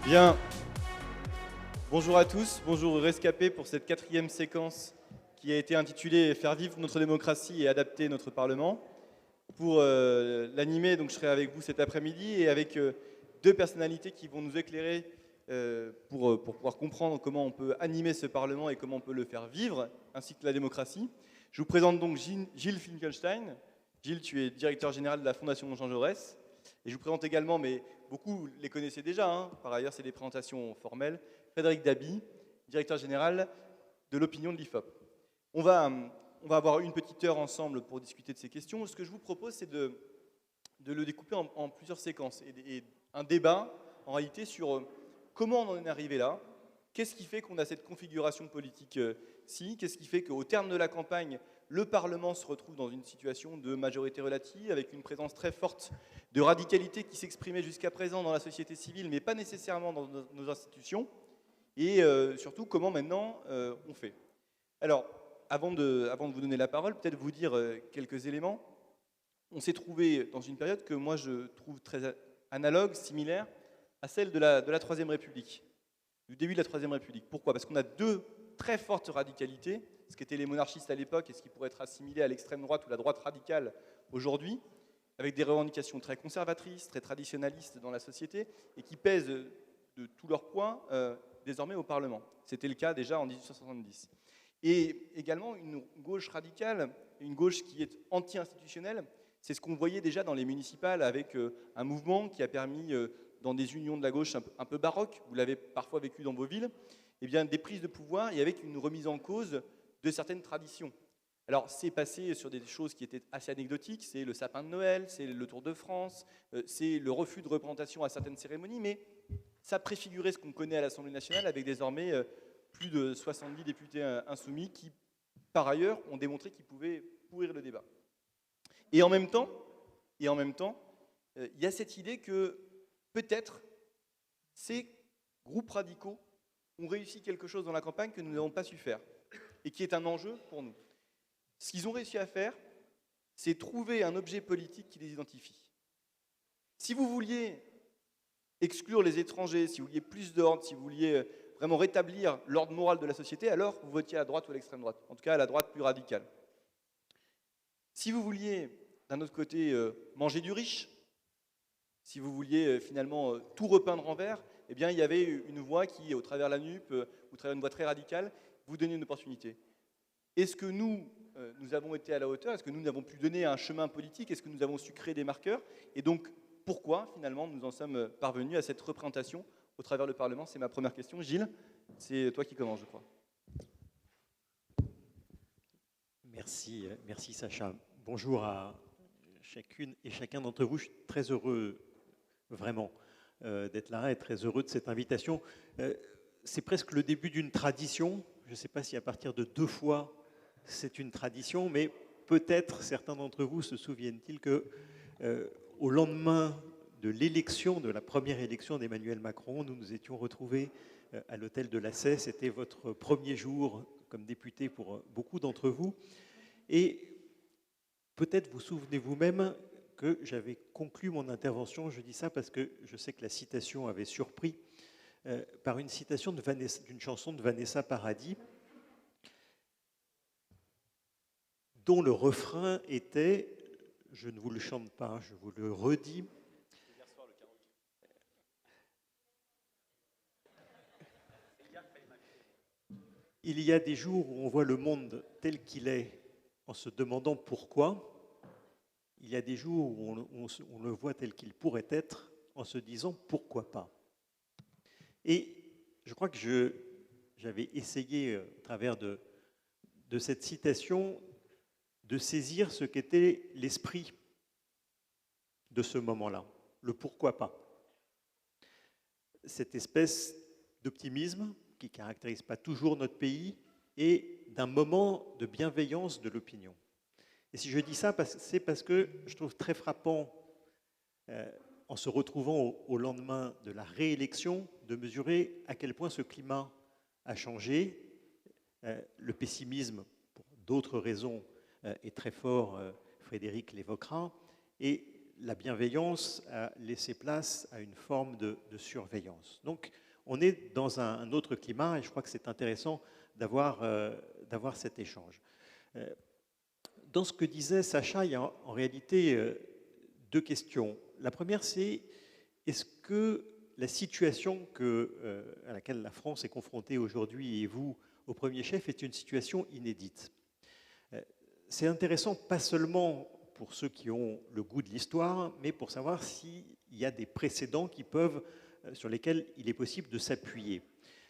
Bien, bonjour à tous, bonjour aux rescapés pour cette quatrième séquence qui a été intitulée Faire vivre notre démocratie et adapter notre Parlement. Pour l'animer, donc je serai avec vous cet après-midi et avec deux personnalités qui vont nous éclairer pour pouvoir comprendre comment on peut animer ce Parlement et comment on peut le faire vivre, ainsi que la démocratie. Je vous présente donc Gilles Finkelstein. Gilles, tu es directeur général de la Fondation Jean Jaurès. Et je vous présente également, mais beaucoup les connaissez déjà, hein, par ailleurs c'est des présentations formelles, Frédéric Dabi, directeur général de l'opinion de l'IFOP. On va avoir une petite heure ensemble pour discuter de ces questions. Ce que je vous propose, c'est de le découper en plusieurs séquences et un débat en réalité sur comment on en est arrivé là, qu'est-ce qui fait qu'on a cette configuration politique-ci, qu'est-ce qui fait qu'au terme de la campagne, le Parlement se retrouve dans une situation de majorité relative, avec une présence très forte de radicalité qui s'exprimait jusqu'à présent dans la société civile, mais pas nécessairement dans nos institutions, et surtout comment maintenant on fait. Alors, avant de vous donner la parole, peut-être vous dire quelques éléments. On s'est trouvé dans une période que moi je trouve très analogue, similaire, à celle de la Troisième République, du début de la Troisième République. Pourquoi? Parce qu'on a deux très fortes radicalités, ce qu'étaient les monarchistes à l'époque et ce qui pourrait être assimilé à l'extrême droite ou la droite radicale aujourd'hui, avec des revendications très conservatrices, très traditionnalistes dans la société, et qui pèsent de tout leur poids désormais au Parlement. C'était le cas déjà en 1870. Et également une gauche radicale, une gauche qui est anti-institutionnelle. C'est ce qu'on voyait déjà dans les municipales avec un mouvement qui a permis, dans des unions de la gauche un peu baroques, vous l'avez parfois vécu dans vos villes, eh bien, des prises de pouvoir et avec une remise en cause de certaines traditions. Alors, c'est passé sur des choses qui étaient assez anecdotiques, c'est le sapin de Noël, c'est le Tour de France, c'est le refus de représentation à certaines cérémonies, mais ça préfigurait ce qu'on connaît à l'Assemblée nationale avec désormais plus de 70 députés insoumis qui, par ailleurs, ont démontré qu'ils pouvaient pourrir le débat. Et en même temps, il y a cette idée que peut-être ces groupes radicaux ont réussi quelque chose dans la campagne que nous n'avons pas su faire et qui est un enjeu pour nous. Ce qu'ils ont réussi à faire, c'est trouver un objet politique qui les identifie. Si vous vouliez exclure les étrangers, si vous vouliez plus d'ordre, si vous vouliez vraiment rétablir l'ordre moral de la société, alors vous votiez à la droite ou à l'extrême droite, en tout cas à la droite plus radicale. Si vous vouliez, d'un autre côté, manger du riche, si vous vouliez finalement tout repeindre en vert, eh bien il y avait une voie qui, au travers la NUP, au travers d'une voie très radicale, vous donnait une opportunité. Est-ce que nous avons été à la hauteur? Est-ce que nous avons pu donner un chemin politique? Est-ce que nous avons su créer des marqueurs? Et donc, pourquoi, finalement, nous en sommes parvenus à cette représentation au travers du Parlement? C'est ma première question. Gilles, c'est toi qui commences, je crois. Merci Sacha. Bonjour à chacune et chacun d'entre vous. Je suis très heureux, vraiment, d'être là et très heureux de cette invitation. C'est presque le début d'une tradition. Je ne sais pas si à partir de 2 fois, c'est une tradition, mais peut-être certains d'entre vous se souviennent-ils que au lendemain de l'élection, de la première élection d'Emmanuel Macron, nous nous étions retrouvés à l'hôtel de la Sey. C'était votre premier jour comme député pour beaucoup d'entre vous. Et peut-être vous souvenez-vous même que j'avais conclu mon intervention, je dis ça parce que je sais que la citation avait surpris, par une citation d'une chanson de Vanessa Paradis, dont le refrain était, je ne vous le chante pas, je vous le redis, il y a des jours où on voit le monde tel qu'il est en se demandant pourquoi. Il y a des jours où on le voit tel qu'il pourrait être en se disant pourquoi pas. Et je crois que j'avais essayé, au travers de cette citation, de saisir ce qu'était l'esprit de ce moment-là, le pourquoi pas. Cette espèce d'optimisme qui ne caractérise pas toujours notre pays et d'un moment de bienveillance de l'opinion. Et si je dis ça, c'est parce que je trouve très frappant, en se retrouvant au lendemain de la réélection, de mesurer à quel point ce climat a changé. Le pessimisme, pour d'autres raisons, est très fort, Frédéric l'évoquera, et la bienveillance a laissé place à une forme de surveillance. Donc, on est dans un autre climat et je crois que c'est intéressant d'avoir cet échange. Dans ce que disait Sacha, il y a en réalité deux questions. La première, c'est est-ce que la situation à laquelle la France est confrontée aujourd'hui et vous, au premier chef, est une situation inédite? C'est intéressant, pas seulement pour ceux qui ont le goût de l'histoire, mais pour savoir s'il y a des précédents sur lesquels il est possible de s'appuyer.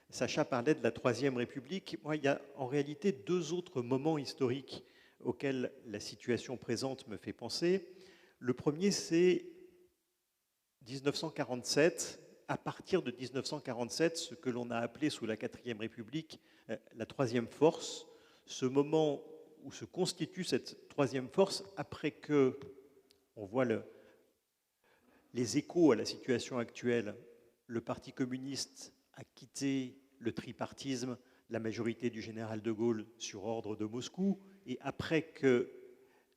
Sacha parlait de la Troisième République. Moi, il y a en réalité deux autres moments historiques auxquels la situation présente me fait penser. Le premier, c'est 1947. À partir de 1947, ce que l'on a appelé sous la Quatrième République la Troisième Force, ce moment où se constitue cette Troisième Force après que, on voit les échos à la situation actuelle, le Parti communiste a quitté le tripartisme, la majorité du général de Gaulle sur ordre de Moscou, et après que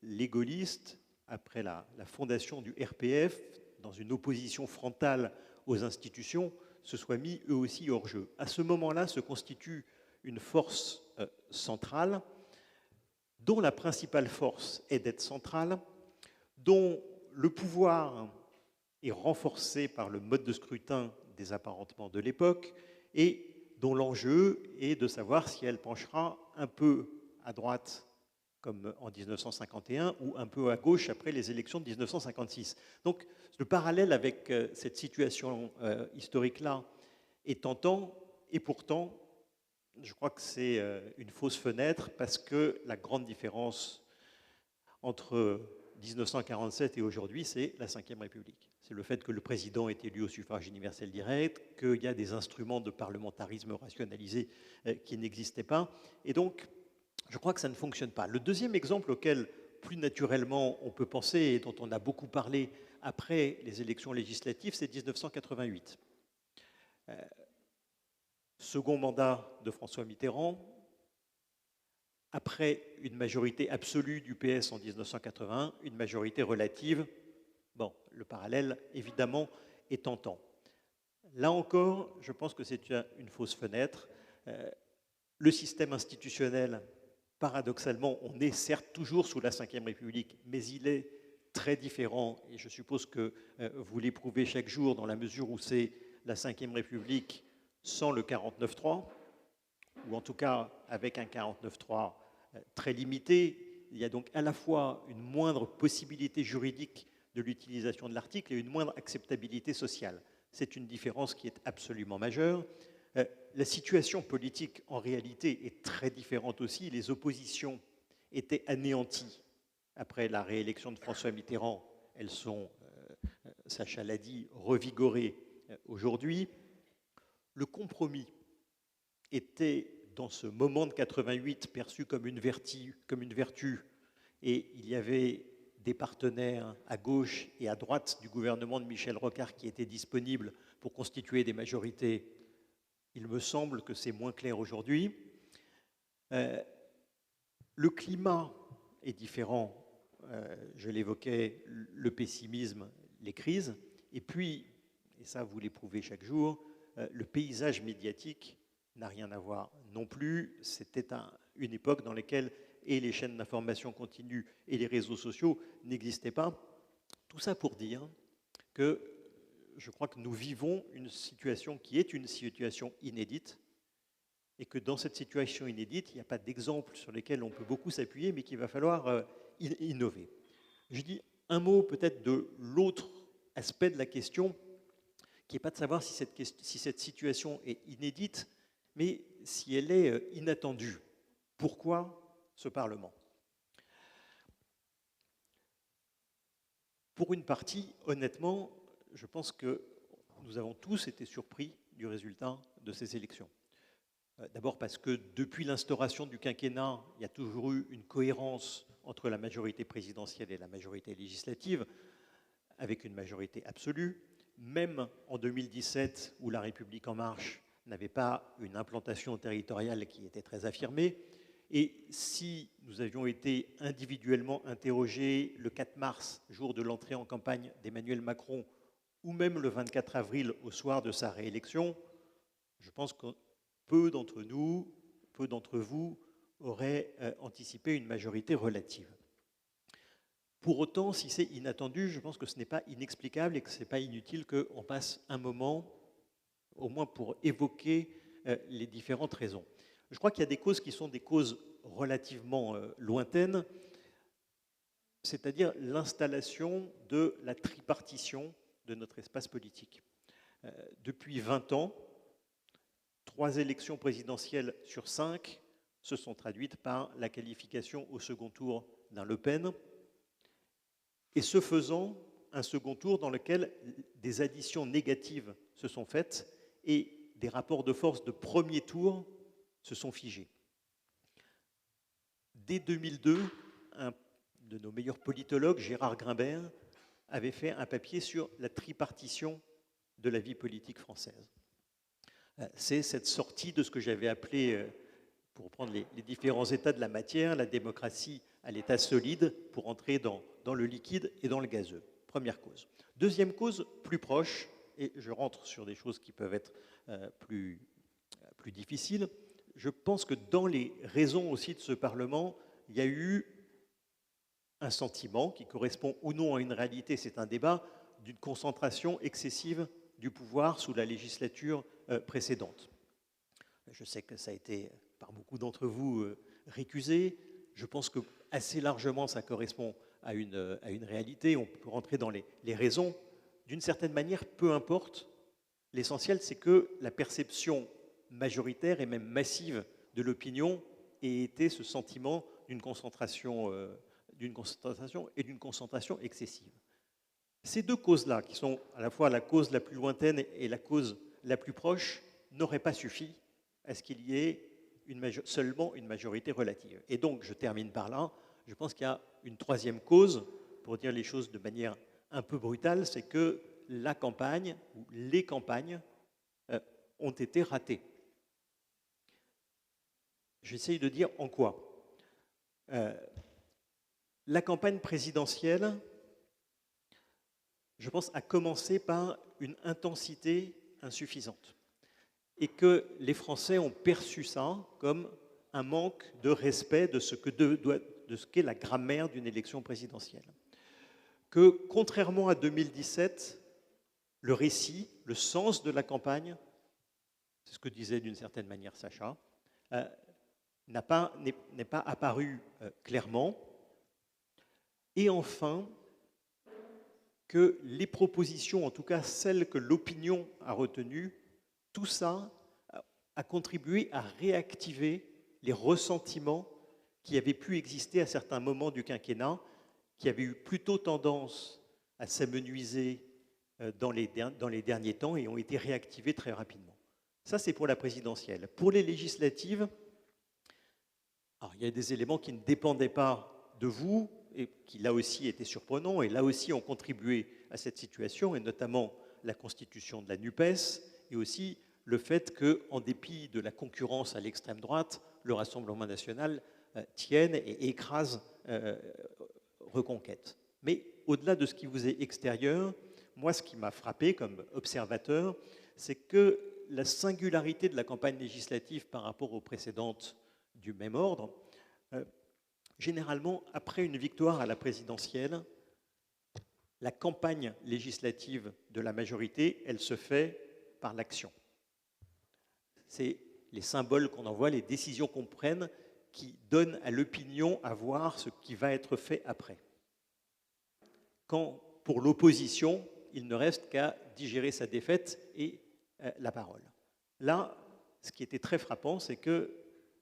les gaullistes, après la fondation du RPF, dans une opposition frontale aux institutions, se soient mis eux aussi hors jeu. À ce moment-là se constitue une force centrale, dont la principale force est d'être centrale, dont le pouvoir est renforcé par le mode de scrutin des apparentements de l'époque et dont l'enjeu est de savoir si elle penchera un peu à droite comme en 1951 ou un peu à gauche après les élections de 1956. Donc le parallèle avec cette situation historique-là est tentant et pourtant je crois que c'est une fausse fenêtre parce que la grande différence entre 1947 et aujourd'hui, c'est la Ve République. C'est le fait que le président est élu au suffrage universel direct, qu'il y a des instruments de parlementarisme rationalisé qui n'existaient pas. Et donc, je crois que ça ne fonctionne pas. Le deuxième exemple auquel, plus naturellement, on peut penser et dont on a beaucoup parlé après les élections législatives, c'est 1988. Second mandat de François Mitterrand, après une majorité absolue du PS en 1981, une majorité relative. Bon, le parallèle, évidemment, est tentant. Là encore, je pense que c'est une fausse fenêtre. Le système institutionnel, paradoxalement, on est certes toujours sous la Ve République, mais il est très différent, et je suppose que vous l'éprouvez chaque jour dans la mesure où c'est la Ve République sans le 49.3, ou en tout cas avec un 49.3 très limité. Il y a donc à la fois une moindre possibilité juridique de l'utilisation de l'article et une moindre acceptabilité sociale. C'est une différence qui est absolument majeure. La situation politique, en réalité, est très différente aussi. Les oppositions étaient anéanties après la réélection de François Mitterrand. Elles sont, Sacha l'a dit, revigorées aujourd'hui. Le compromis était, dans ce moment de 88, perçu comme une vertu, et il y avait des partenaires à gauche et à droite du gouvernement de Michel Rocard qui étaient disponibles pour constituer des majorités. Il me semble que c'est moins clair aujourd'hui. Le climat est différent, je l'évoquais, le pessimisme, les crises, et puis, et ça vous l'éprouvez chaque jour, le paysage médiatique n'a rien à voir non plus. C'était une époque dans laquelle et les chaînes d'information continue et les réseaux sociaux n'existaient pas. Tout ça pour dire que je crois que nous vivons une situation qui est une situation inédite et que dans cette situation inédite, il n'y a pas d'exemple sur lesquels on peut beaucoup s'appuyer, mais qu'il va falloir innover. Je dis un mot peut-être de l'autre aspect de la question, qui n'est pas de savoir si cette situation est inédite, mais si elle est inattendue. Pourquoi ce Parlement? Pour une partie, honnêtement, je pense que nous avons tous été surpris du résultat de ces élections. D'abord parce que depuis l'instauration du quinquennat, il y a toujours eu une cohérence entre la majorité présidentielle et la majorité législative, avec une majorité absolue. Même en 2017, où La République En Marche n'avait pas une implantation territoriale qui était très affirmée, Et si nous avions été individuellement interrogés le 4 mars, jour de l'entrée en campagne d'Emmanuel Macron, ou même le 24 avril, au soir de sa réélection, je pense que peu d'entre nous, peu d'entre vous, auraient anticipé une majorité relative. Pour autant, si c'est inattendu, je pense que ce n'est pas inexplicable et que ce n'est pas inutile qu'on passe un moment, au moins pour évoquer les différentes raisons. Je crois qu'il y a des causes qui sont des causes relativement lointaines, c'est-à-dire l'installation de la tripartition de notre espace politique. Depuis 20 ans, 3 élections présidentielles sur 5 se sont traduites par la qualification au second tour d'un Le Pen, et ce faisant, un second tour dans lequel des additions négatives se sont faites et des rapports de force de premier tour se sont figés. Dès 2002, un de nos meilleurs politologues, Gérard Grimbert, avait fait un papier sur la tripartition de la vie politique française. C'est cette sortie de ce que j'avais appelé, pour prendre les différents états de la matière, la démocratie à l'état solide pour entrer dans le liquide et dans le gazeux. Première cause. Deuxième cause, plus proche, et je rentre sur des choses qui peuvent être plus difficiles. Je pense que dans les raisons aussi de ce Parlement, il y a eu un sentiment qui correspond ou non à une réalité, c'est un débat, d'une concentration excessive du pouvoir sous la législature précédente. Je sais que ça a été, par beaucoup d'entre vous, récusé. Je pense que assez largement, ça correspond à une réalité. On peut rentrer dans les raisons. D'une certaine manière, peu importe. L'essentiel, c'est que la perception majoritaire et même massive de l'opinion ait été ce sentiment d'une concentration et d'une concentration excessive. Ces deux causes-là, qui sont à la fois la cause la plus lointaine et la cause la plus proche, n'auraient pas suffi à ce qu'il y ait seulement une majorité relative. Et donc, je termine par là, je pense qu'il y a une troisième cause, pour dire les choses de manière un peu brutale, c'est que la campagne, ou les campagnes, ont été ratées. J'essaye de dire en quoi. La campagne présidentielle, je pense, a commencé par une intensité insuffisante. Et que les Français ont perçu ça comme un manque de respect de ce qu'est la grammaire d'une élection présidentielle. Que, contrairement à 2017, le récit, le sens de la campagne, c'est ce que disait d'une certaine manière Sacha, n'est pas apparu clairement. Et enfin, que les propositions, en tout cas celles que l'opinion a retenues, tout ça a contribué à réactiver les ressentiments qui avaient pu exister à certains moments du quinquennat, qui avaient eu plutôt tendance à s'amenuiser dans les derniers temps et ont été réactivés très rapidement. Ça, c'est pour la présidentielle. Pour les législatives, alors, il y a des éléments qui ne dépendaient pas de vous et qui, là aussi, étaient surprenants et là aussi ont contribué à cette situation, et notamment la constitution de la NUPES et aussi le fait qu'en dépit de la concurrence à l'extrême droite, le Rassemblement national tienne et écrase Reconquête. Mais au-delà de ce qui vous est extérieur, moi, ce qui m'a frappé comme observateur, c'est que la singularité de la campagne législative par rapport aux précédentes du même ordre, généralement, après une victoire à la présidentielle, la campagne législative de la majorité, elle se fait par l'action. C'est les symboles qu'on envoie, les décisions qu'on prenne qui donnent à l'opinion à voir ce qui va être fait après. Quand, pour l'opposition, il ne reste qu'à digérer sa défaite et la parole. Là, ce qui était très frappant, c'est que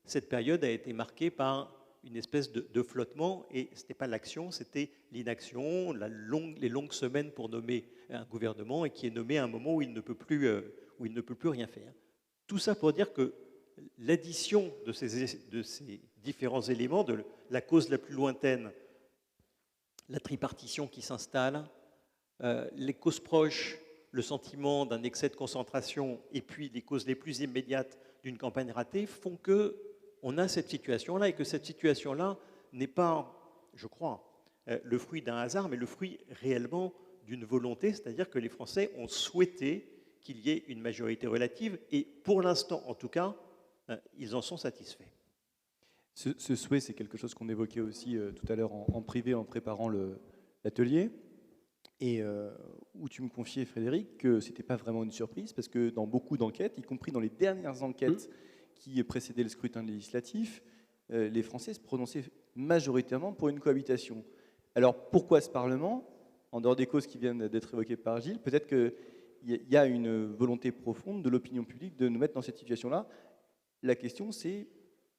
cette période a été marquée par une espèce de flottement, et ce n'était pas l'action, c'était l'inaction, les longues semaines pour nommer un gouvernement, et qui est nommé à un moment où il ne peut plus rien faire. Tout ça pour dire que l'addition de ces différents éléments, de la cause la plus lointaine, la tripartition qui s'installe, les causes proches, le sentiment d'un excès de concentration, et puis les causes les plus immédiates d'une campagne ratée, font que on a cette situation-là et que cette situation-là n'est pas, je crois, le fruit d'un hasard, mais le fruit réellement d'une volonté, c'est-à-dire que les Français ont souhaité qu'il y ait une majorité relative et pour l'instant, en tout cas, ils en sont satisfaits. Ce souhait, c'est quelque chose qu'on évoquait aussi tout à l'heure en privé en préparant l'atelier. Et où tu me confiais, Frédéric, que ce n'était pas vraiment une surprise, parce que dans beaucoup d'enquêtes, y compris dans les dernières enquêtes qui précédaient le scrutin législatif, les Français se prononçaient majoritairement pour une cohabitation. Alors pourquoi ce Parlement, en dehors des causes qui viennent d'être évoquées par Gilles, peut-être qu'il y a une volonté profonde de l'opinion publique de nous mettre dans cette situation-là. La question, c'est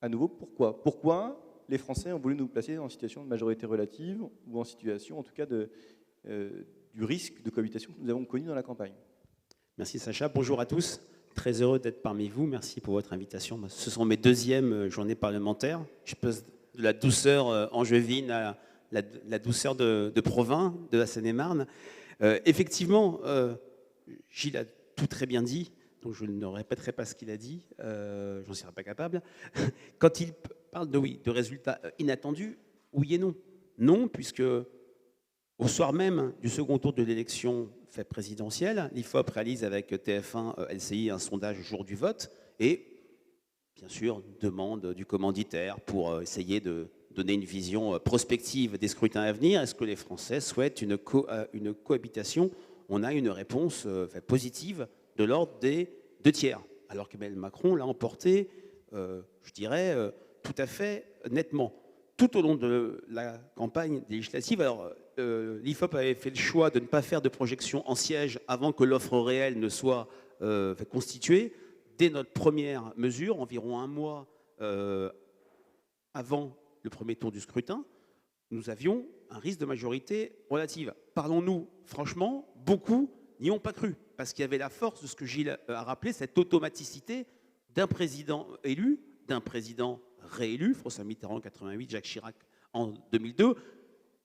à nouveau pourquoi. Pourquoi les Français ont voulu nous placer en situation de majorité relative ou en situation, en tout cas, du risque de cohabitation que nous avons connu dans la campagne. Merci Sacha, bonjour à tous. Très heureux d'être parmi vous, merci pour votre invitation. Ce sont mes deuxièmes journées parlementaires. Je passe de la douceur angevine à la douceur de Provins, de la Seine-et-Marne. Effectivement, Gilles a tout très bien dit, donc je ne répéterai pas ce qu'il a dit, j'en serais pas capable. Quand il parle de résultats inattendus, oui et non. Non, puisque au soir même du second tour de l'élection présidentielle, l'IFOP réalise avec TF1 LCI un sondage jour du vote et, bien sûr, demande du commanditaire pour essayer de donner une vision prospective des scrutins à venir. Est-ce que les Français souhaitent une cohabitation? On a une réponse positive de l'ordre des 2/3, alors qu'Emmanuel Macron l'a emporté, je dirais, tout à fait nettement. Tout au long de la campagne législative, alors l'IFOP avait fait le choix de ne pas faire de projection en siège avant que l'offre réelle ne soit constituée. Dès notre première mesure, environ un mois avant le premier tour du scrutin, nous avions un risque de majorité relative. Parlons-nous franchement, beaucoup n'y ont pas cru, parce qu'il y avait la force de ce que Gilles a rappelé, cette automaticité d'un président élu, d'un président réélu, François Mitterrand en 88, Jacques Chirac en 2002.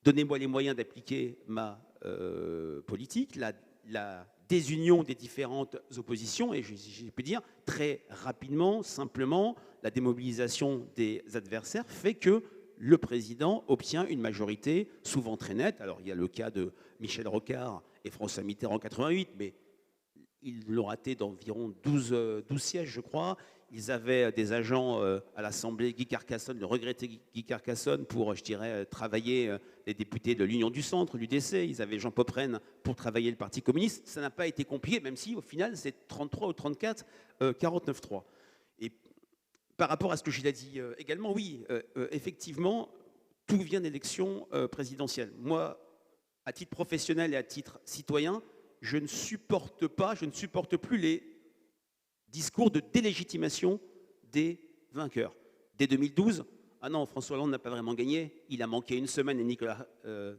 Donnez-moi les moyens d'appliquer ma politique, la désunion des différentes oppositions, et je peux dire très rapidement, simplement, la démobilisation des adversaires fait que le président obtient une majorité souvent très nette. Alors il y a le cas de Michel Rocard et François Mitterrand en 88, mais ils l'ont raté d'environ 12 sièges, je crois. Ils avaient des agents à l'Assemblée, Guy Carcassonne, le regretté Guy Carcassonne, pour, je dirais, travailler les députés de l'Union du Centre, l'UDC. Ils avaient Jean Popren pour travailler le Parti communiste. Ça n'a pas été compliqué, même si, au final, c'est 33 ou 34, 49-3. Et par rapport à ce que Gilles a dit également, oui, effectivement, tout vient d'élections présidentielles. Moi, à titre professionnel et à titre citoyen, je ne supporte plus les discours de délégitimation des vainqueurs. Dès 2012, ah non, François Hollande n'a pas vraiment gagné, il a manqué une semaine à Nicolas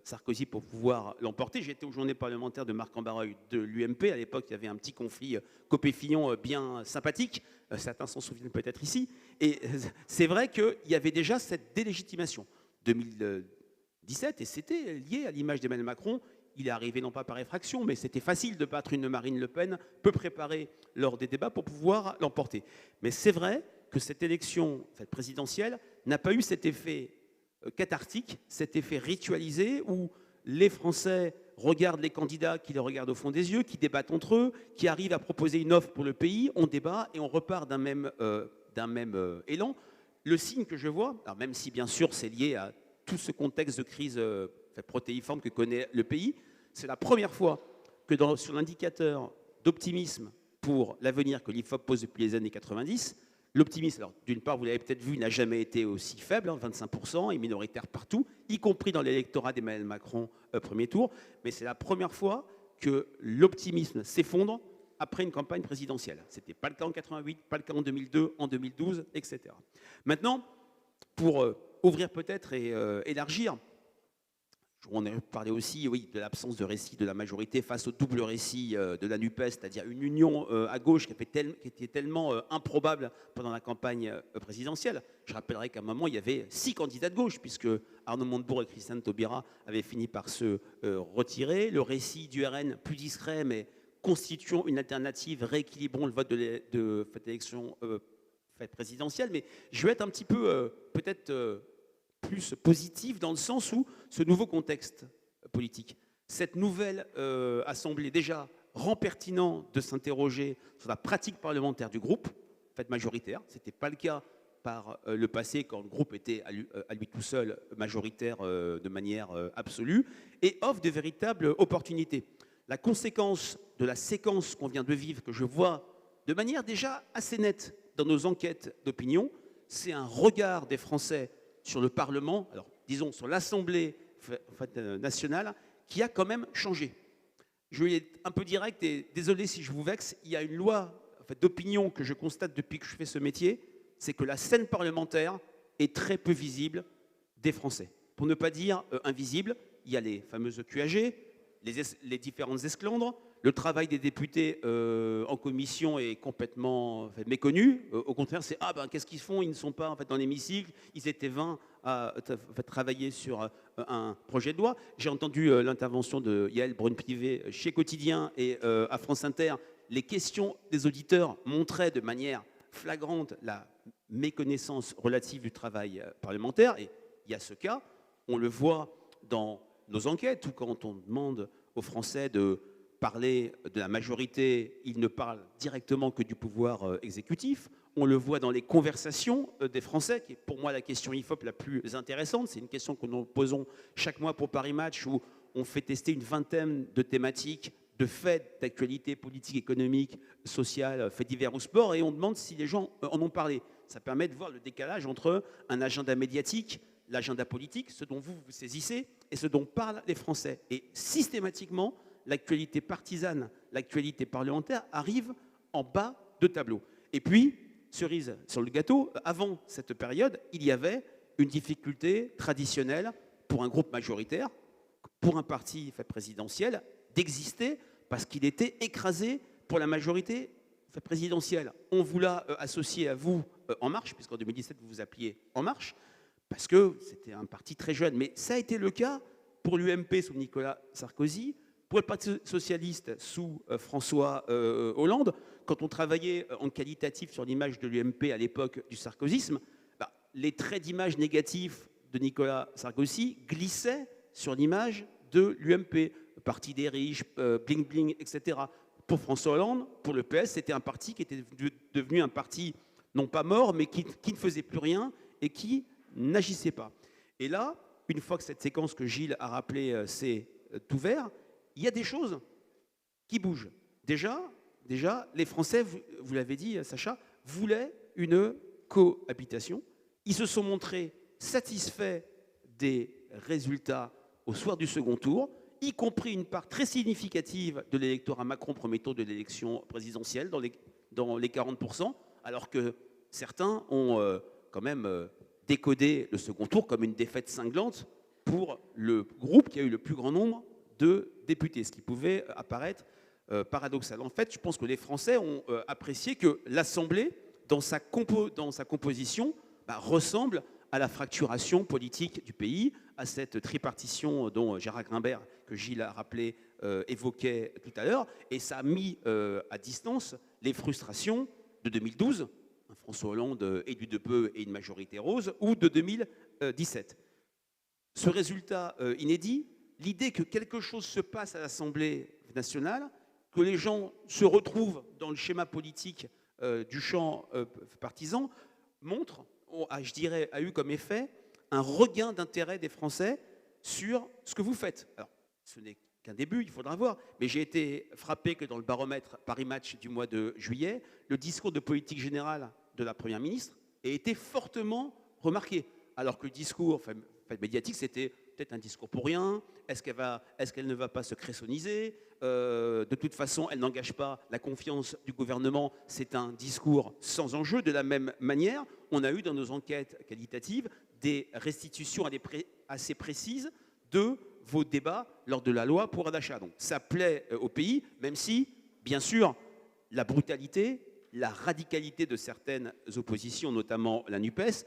Sarkozy pour pouvoir l'emporter. J'étais aux journées parlementaires de Marc Ambareuil de l'UMP, à l'époque il y avait un petit conflit Copé-Fillon bien sympathique, certains s'en souviennent peut-être ici, et c'est vrai qu'il y avait déjà cette délégitimation. 2017, et c'était lié à l'image d'Emmanuel Macron. Il est arrivé non pas par effraction, mais c'était facile de battre une Marine Le Pen, peu préparée lors des débats pour pouvoir l'emporter. Mais c'est vrai que cette élection présidentielle n'a pas eu cet effet cathartique, cet effet ritualisé où les Français regardent les candidats qui les regardent au fond des yeux, qui débattent entre eux, qui arrivent à proposer une offre pour le pays, on débat et on repart d'un même élan. Le signe que je vois, alors même si bien sûr c'est lié à tout ce contexte de crise protéiforme que connaît le pays, c'est la première fois que sur l'indicateur d'optimisme pour l'avenir que l'IFOP pose depuis les années 90, l'optimisme, alors d'une part, vous l'avez peut-être vu, n'a jamais été aussi faible, 25%, et minoritaire partout, y compris dans l'électorat d'Emmanuel Macron premier tour, mais c'est la première fois que l'optimisme s'effondre après une campagne présidentielle. Ce n'était pas le cas en 88, pas le cas en 2002, en 2012, etc. Maintenant, pour ouvrir peut-être et élargir, on a parlé aussi, oui, de l'absence de récit de la majorité face au double récit de la NUPES, c'est-à-dire une union à gauche qui était tellement improbable pendant la campagne présidentielle. Je rappellerai qu'à un moment, il y avait 6 candidats de gauche, puisque Arnaud Montebourg et Christiane Taubira avaient fini par se retirer. Le récit du RN, plus discret, mais constituant une alternative, rééquilibrant le vote de l'élection fête présidentielle, mais je vais être un petit peu peut-être plus positif dans le sens où ce nouveau contexte politique, cette nouvelle assemblée déjà rend pertinent de s'interroger sur la pratique parlementaire du groupe, fête majoritaire. Ce n'était pas le cas par le passé quand le groupe était à lui tout seul majoritaire de manière absolue, et offre de véritables opportunités. La conséquence de la séquence qu'on vient de vivre, que je vois de manière déjà assez nette dans nos enquêtes d'opinion, c'est un regard des Français sur le Parlement, alors disons sur l'Assemblée nationale, qui a quand même changé. Je vais être un peu direct et désolé si je vous vexe, il y a une loi d'opinion que je constate depuis que je fais ce métier, c'est que la scène parlementaire est très peu visible des Français. Pour ne pas dire invisible, il y a les fameuses QAG, les différentes esclandres. Le travail des députés en commission est complètement méconnu. Au contraire, c'est qu'est-ce qu'ils font? Ils ne sont pas dans l'hémicycle. Ils étaient 20 à travailler sur un projet de loi. J'ai entendu l'intervention de Yael Braun-Pivet chez Quotidien et à France Inter. Les questions des auditeurs montraient de manière flagrante la méconnaissance relative du travail parlementaire. Et il y a ce cas, on le voit dans nos enquêtes, ou quand on demande aux Français de parler de la majorité, ils ne parlent directement que du pouvoir exécutif. On le voit dans les conversations des Français, qui est pour moi la question IFOP la plus intéressante. C'est une question que nous posons chaque mois pour Paris Match, où on fait tester une vingtaine de thématiques, de faits d'actualité politique, économique, sociale, faits divers ou sport, et on demande si les gens en ont parlé. Ça permet de voir le décalage entre un agenda médiatique, l'agenda politique, ce dont vous vous saisissez, et ce dont parlent les Français. Et systématiquement, l'actualité partisane, l'actualité parlementaire arrive en bas de tableau. Et puis, cerise sur le gâteau, avant cette période, il y avait une difficulté traditionnelle pour un groupe majoritaire, pour un parti présidentiel, d'exister parce qu'il était écrasé pour la majorité présidentielle. On vous l'a associé à vous En Marche, puisqu'en 2017 vous vous appeliez En Marche, parce que c'était un parti très jeune. Mais ça a été le cas pour l'UMP sous Nicolas Sarkozy, pour le Parti socialiste sous François Hollande. Quand on travaillait en qualitatif sur l'image de l'UMP à l'époque du sarkozysme, les traits d'image négatifs de Nicolas Sarkozy glissaient sur l'image de l'UMP, parti des riches, bling bling, etc. Pour François Hollande, pour le PS, c'était un parti qui était devenu un parti non pas mort, mais qui ne faisait plus rien et qui n'agissait pas. Et là, une fois que cette séquence que Gilles a rappelée s'est ouverte, il y a des choses qui bougent. Déjà, les Français, vous l'avez dit, Sacha, voulaient une cohabitation. Ils se sont montrés satisfaits des résultats au soir du second tour, y compris une part très significative de l'électorat Macron premier tour de l'élection présidentielle, dans les 40%, alors que certains ont quand même décodé le second tour comme une défaite cinglante pour le groupe qui a eu le plus grand nombre de députés, ce qui pouvait apparaître paradoxal. En fait, je pense que les Français ont apprécié que l'Assemblée, dans sa composition, ressemble à la fracturation politique du pays, à cette tripartition dont Gérard Grimbert, que Gilles a rappelé, évoquait tout à l'heure, et ça a mis à distance les frustrations de 2012, un François Hollande élu de peu et une majorité rose, ou de 2017. Ce résultat inédit, l'idée que quelque chose se passe à l'Assemblée nationale, que les gens se retrouvent dans le schéma politique du champ partisan, montre, je dirais, a eu comme effet un regain d'intérêt des Français sur ce que vous faites. Alors, ce n'est qu'un début, il faudra voir, mais j'ai été frappé que dans le baromètre Paris Match du mois de juillet, le discours de politique générale de la Première ministre ait été fortement remarqué, alors que le discours médiatique, c'était peut-être un discours pour rien, est-ce qu'elle ne va pas se cressoniser, de toute façon, elle n'engage pas la confiance du gouvernement, c'est un discours sans enjeu. De la même manière, on a eu dans nos enquêtes qualitatives des restitutions assez précises de vos débats lors de la loi pouvoir d'achat. Donc ça plaît au pays, même si, bien sûr, la brutalité, la radicalité de certaines oppositions, notamment la NUPES,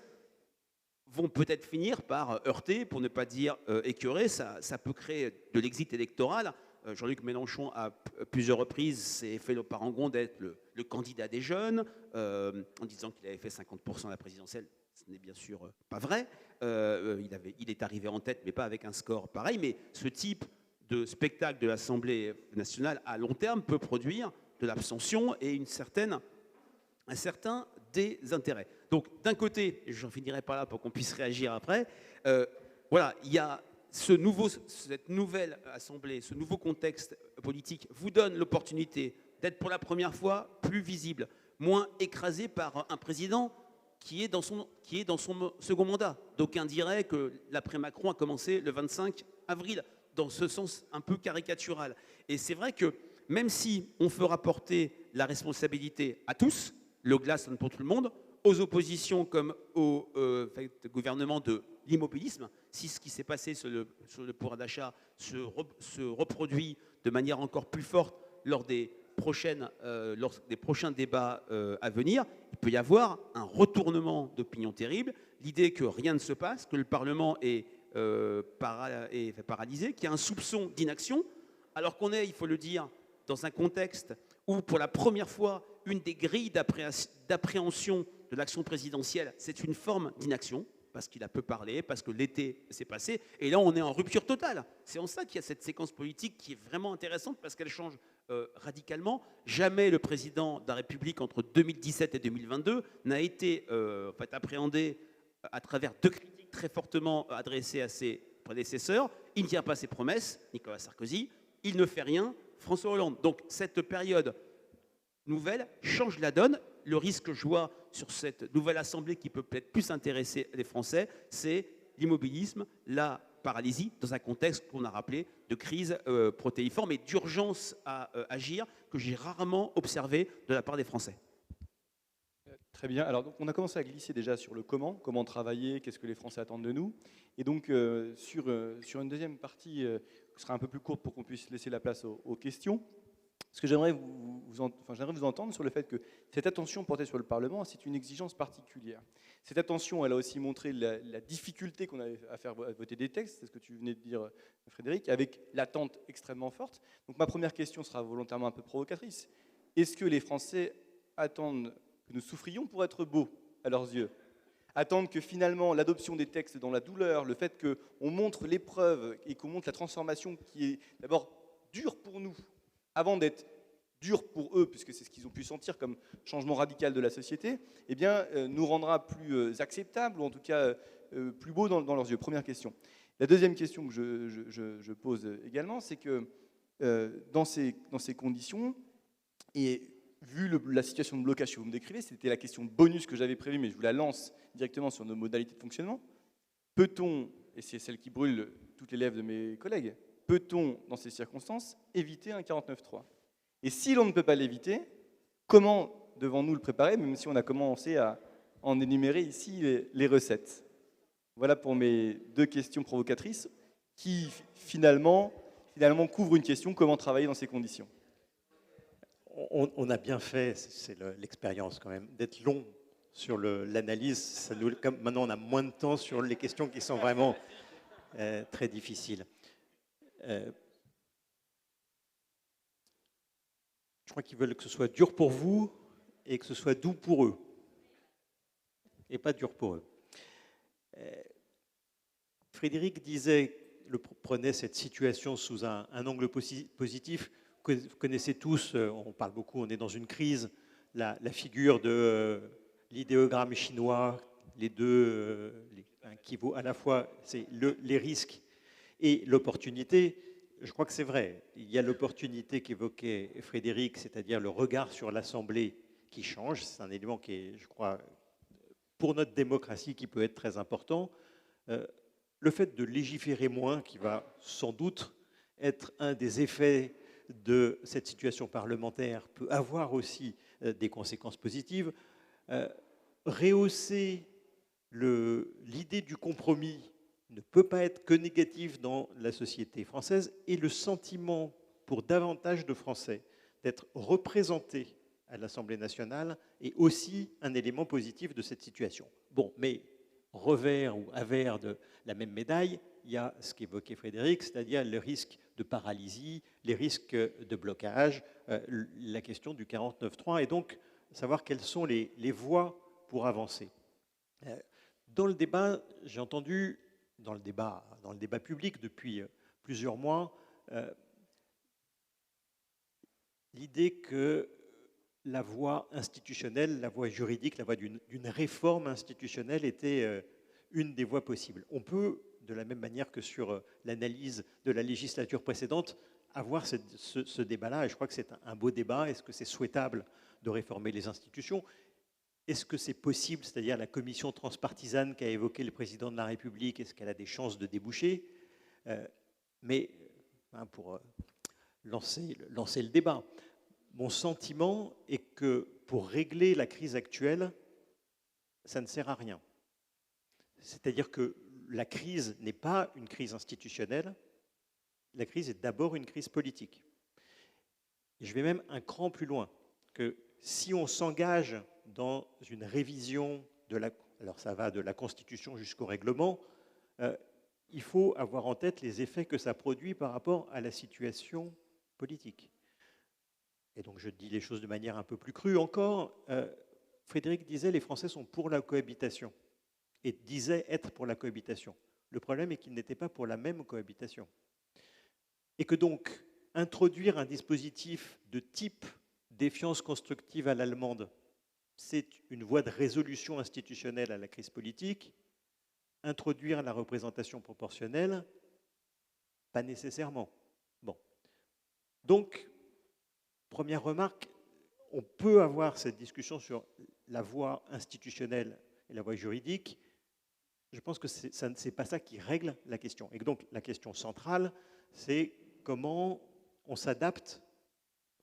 vont peut-être finir par heurter, pour ne pas dire écœurer. Ça peut créer de l'exit électoral Jean-Luc Mélenchon, à plusieurs reprises, s'est fait le parangon d'être le candidat des jeunes, en disant qu'il avait fait 50% à la présidentielle. Ce n'est bien sûr pas vrai. Il est arrivé en tête, mais pas avec un score pareil. Mais ce type de spectacle de l'Assemblée nationale, à long terme, peut produire de l'abstention et un certain désintérêt. Donc, d'un côté, j'en finirai par là pour qu'on puisse réagir après, voilà, il y a cette nouvelle Assemblée, ce nouveau contexte politique vous donne l'opportunité d'être pour la première fois plus visible, moins écrasé par un président qui est dans son second mandat. D'aucuns diraient que l'après-Macron a commencé le 25 avril, dans ce sens un peu caricatural. Et c'est vrai que même si on fera porter la responsabilité à tous, le glas sonne pour tout le monde, aux oppositions comme au gouvernement de l'immobilisme, si ce qui s'est passé sur le pouvoir d'achat se reproduit de manière encore plus forte lors des prochains débats à venir, il peut y avoir un retournement d'opinion terrible, l'idée que rien ne se passe, que le Parlement est paralysé, qu'il y a un soupçon d'inaction, alors qu'on est, il faut le dire, dans un contexte où, pour la première fois, une des grilles d'appréhension de l'action présidentielle, c'est une forme d'inaction, parce qu'il a peu parlé, parce que l'été s'est passé, et là on est en rupture totale. C'est en ça qu'il y a cette séquence politique qui est vraiment intéressante, parce qu'elle change radicalement. Jamais le président de la République, entre 2017 et 2022, n'a été appréhendé à travers deux critiques très fortement adressées à ses prédécesseurs. Il ne tient pas ses promesses, Nicolas Sarkozy, il ne fait rien, François Hollande. Donc cette période nouvelle change la donne. Le risque que je vois sur cette nouvelle Assemblée qui peut peut-être plus intéresser les Français, c'est l'immobilisme, la paralysie, dans un contexte qu'on a rappelé de crise protéiforme et d'urgence à agir, que j'ai rarement observé de la part des Français. Très bien. Alors, donc, on a commencé à glisser déjà sur le comment travailler, qu'est-ce que les Français attendent de nous. Et donc, sur une deuxième partie, qui sera un peu plus courte pour qu'on puisse laisser la place aux questions, ce que j'aimerais vous entendre sur le fait que cette attention portée sur le Parlement, c'est une exigence particulière. Cette attention, elle a aussi montré la difficulté qu'on avait à faire voter des textes, c'est ce que tu venais de dire, Frédéric, avec l'attente extrêmement forte. Donc ma première question sera volontairement un peu provocatrice. Est-ce que les Français attendent que nous souffrions pour être beaux à leurs yeux ? Attendent que finalement l'adoption des textes dans la douleur, le fait qu'on montre l'épreuve et qu'on montre la transformation qui est d'abord dure pour nous, avant d'être dur pour eux, puisque c'est ce qu'ils ont pu sentir comme changement radical de la société, eh bien, nous rendra plus acceptables, ou en tout cas plus beaux dans leurs yeux. Première question. La deuxième question que je pose également, c'est que dans ces conditions, et vu la situation de blocage que vous me décrivez, c'était la question bonus que j'avais prévue, mais je vous la lance directement sur nos modalités de fonctionnement, peut-on, et c'est celle qui brûle toutes les lèvres de mes collègues, peut-on, dans ces circonstances, éviter un 49.3 ? Et si l'on ne peut pas l'éviter, comment devons-nous le préparer, même si on a commencé à en énumérer ici les recettes ? Voilà pour mes deux questions provocatrices qui, finalement couvrent une question, comment travailler dans ces conditions ? On a bien fait, c'est l'expérience quand même, d'être long sur l'analyse. Maintenant, on a moins de temps sur les questions qui sont vraiment très difficiles. Je crois qu'ils veulent que ce soit dur pour vous et que ce soit doux pour eux. Et pas dur pour eux. Frédéric prenait cette situation sous un angle positif. Vous connaissez tous, on parle beaucoup, on est dans une crise, la figure de l'idéogramme chinois, les deux, qui vaut à la fois les risques et l'opportunité. Je crois que c'est vrai. Il y a l'opportunité qu'évoquait Frédéric, c'est-à-dire le regard sur l'Assemblée qui change. C'est un élément qui est, je crois, pour notre démocratie, qui peut être très important. Le fait de légiférer moins, qui va sans doute être un des effets de cette situation parlementaire, peut avoir aussi des conséquences positives. Rehausser l'idée du compromis ne peut pas être que négatif dans la société française, et le sentiment pour davantage de Français d'être représentés à l'Assemblée nationale est aussi un élément positif de cette situation. Bon, mais revers ou avers de la même médaille, il y a ce qu'évoquait Frédéric, c'est-à-dire le risque de paralysie, les risques de blocage, la question du 49.3, et donc savoir quelles sont les voies pour avancer. Dans le débat, j'ai entendu, dans le débat public depuis plusieurs mois, l'idée que la voie institutionnelle, la voie juridique, la voie d'une réforme institutionnelle était une des voies possibles. On peut, de la même manière que sur l'analyse de la législature précédente, avoir ce débat-là, et je crois que c'est un beau débat. Est-ce que c'est souhaitable de réformer les institutions? Est-ce que c'est possible, c'est-à-dire la commission transpartisane qu'a évoqué le président de la République, est-ce qu'elle a des chances de déboucher? Mais pour lancer le débat, mon sentiment est que pour régler la crise actuelle, ça ne sert à rien. C'est-à-dire que la crise n'est pas une crise institutionnelle, la crise est d'abord une crise politique. Et je vais même un cran plus loin, que si on s'engage dans une révision alors ça va de la Constitution jusqu'au règlement, il faut avoir en tête les effets que ça produit par rapport à la situation politique. Et donc je dis les choses de manière un peu plus crue encore. Frédéric disait les Français sont pour la cohabitation, et disait être pour la cohabitation. Le problème est qu'ils n'étaient pas pour la même cohabitation. Et que donc introduire un dispositif de type défiance constructive à l'allemande, c'est une voie de résolution institutionnelle à la crise politique. Introduire la représentation proportionnelle, pas nécessairement. Bon. Donc, première remarque, on peut avoir cette discussion sur la voie institutionnelle et la voie juridique. Je pense que ce n'est pas ça qui règle la question. Et donc, la question centrale, c'est comment on s'adapte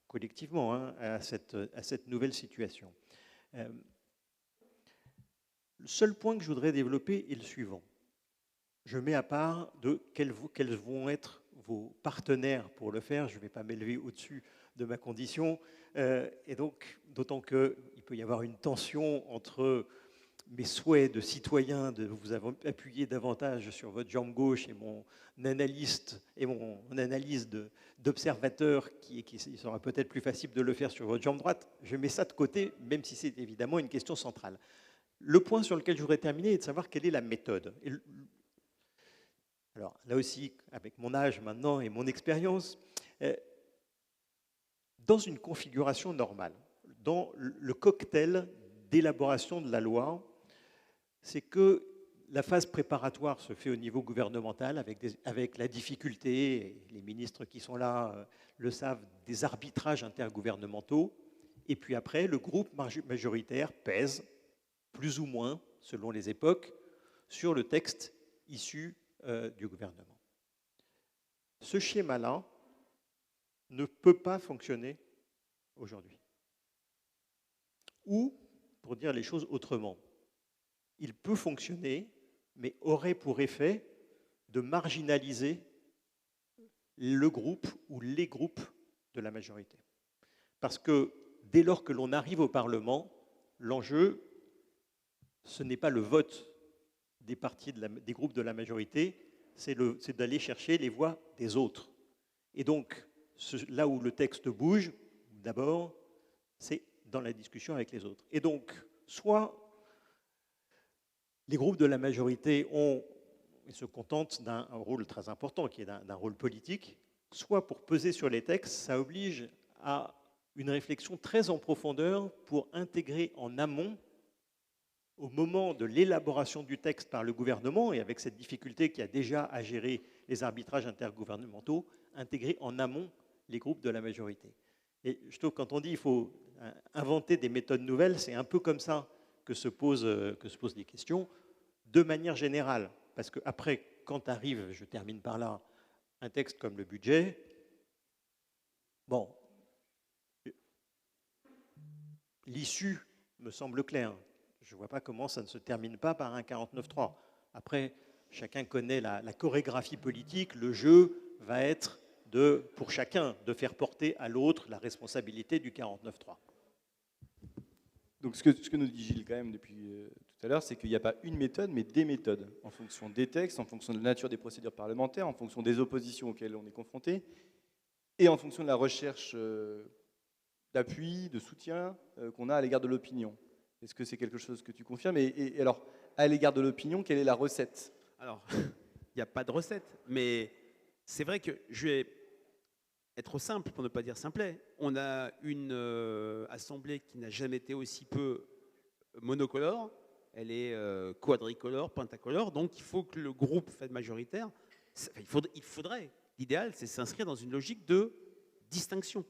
collectivement à cette nouvelle situation. Le seul point que je voudrais développer est le suivant. Je mets à part de quels vont être vos partenaires pour le faire. Je ne vais pas m'élever au-dessus de ma condition. Et donc, d'autant qu'il peut y avoir une tension entre mes souhaits de citoyen de vous appuyer davantage sur votre jambe gauche et mon analyse d'observateur qui sera peut-être plus facile de le faire sur votre jambe droite. Je mets ça de côté, même si c'est évidemment une question centrale. Le point sur lequel je voudrais terminer est de savoir quelle est la méthode. Alors là aussi, avec mon âge maintenant et mon expérience, dans une configuration normale, dans le cocktail d'élaboration de la loi, c'est que la phase préparatoire se fait au niveau gouvernemental avec la difficulté, et les ministres qui sont là le savent, des arbitrages intergouvernementaux. Et puis après, le groupe majoritaire pèse, plus ou moins, selon les époques, sur le texte issu du gouvernement. Ce schéma-là ne peut pas fonctionner aujourd'hui. Ou, pour dire les choses autrement, il peut fonctionner, mais aurait pour effet de marginaliser le groupe ou les groupes de la majorité. Parce que dès lors que l'on arrive au Parlement, l'enjeu, ce n'est pas le vote des partis des groupes de la majorité, c'est d'aller chercher les voix des autres. Et donc, là où le texte bouge, d'abord, c'est dans la discussion avec les autres. Et donc, soit les groupes de la majorité se contentent d'un rôle très important, qui est d'un rôle politique, soit pour peser sur les textes, ça oblige à une réflexion très en profondeur pour intégrer en amont, au moment de l'élaboration du texte par le gouvernement, et avec cette difficulté qu'il y a déjà à gérer les arbitrages intergouvernementaux, intégrer en amont les groupes de la majorité. Et je trouve que quand on dit qu'il faut inventer des méthodes nouvelles, c'est un peu comme ça que se posent les questions, de manière générale. Parce qu'après, quand arrive, je termine par là, un texte comme le budget, bon, l'issue me semble claire. Je ne vois pas comment ça ne se termine pas par un 49.3. Après, chacun connaît la chorégraphie politique. Le jeu va être, pour chacun, de faire porter à l'autre la responsabilité du 49.3. Donc ce que nous dit Gilles quand même depuis tout tout à l'heure, c'est qu'il n'y a pas une méthode, mais des méthodes, en fonction des textes, en fonction de la nature des procédures parlementaires, en fonction des oppositions auxquelles on est confronté, et en fonction de la recherche d'appui, de soutien qu'on a à l'égard de l'opinion. Est-ce que c'est quelque chose que tu confirmes? Et alors, à l'égard de l'opinion, quelle est la recette? Alors, il n'y a pas de recette, mais c'est vrai que je vais être simple, pour ne pas dire simplet. On a une assemblée qui n'a jamais été aussi peu monocolore, elle est quadricolore, pentacolore, donc il faut que le groupe fait majoritaire, il faudrait, l'idéal, c'est s'inscrire dans une logique de distinction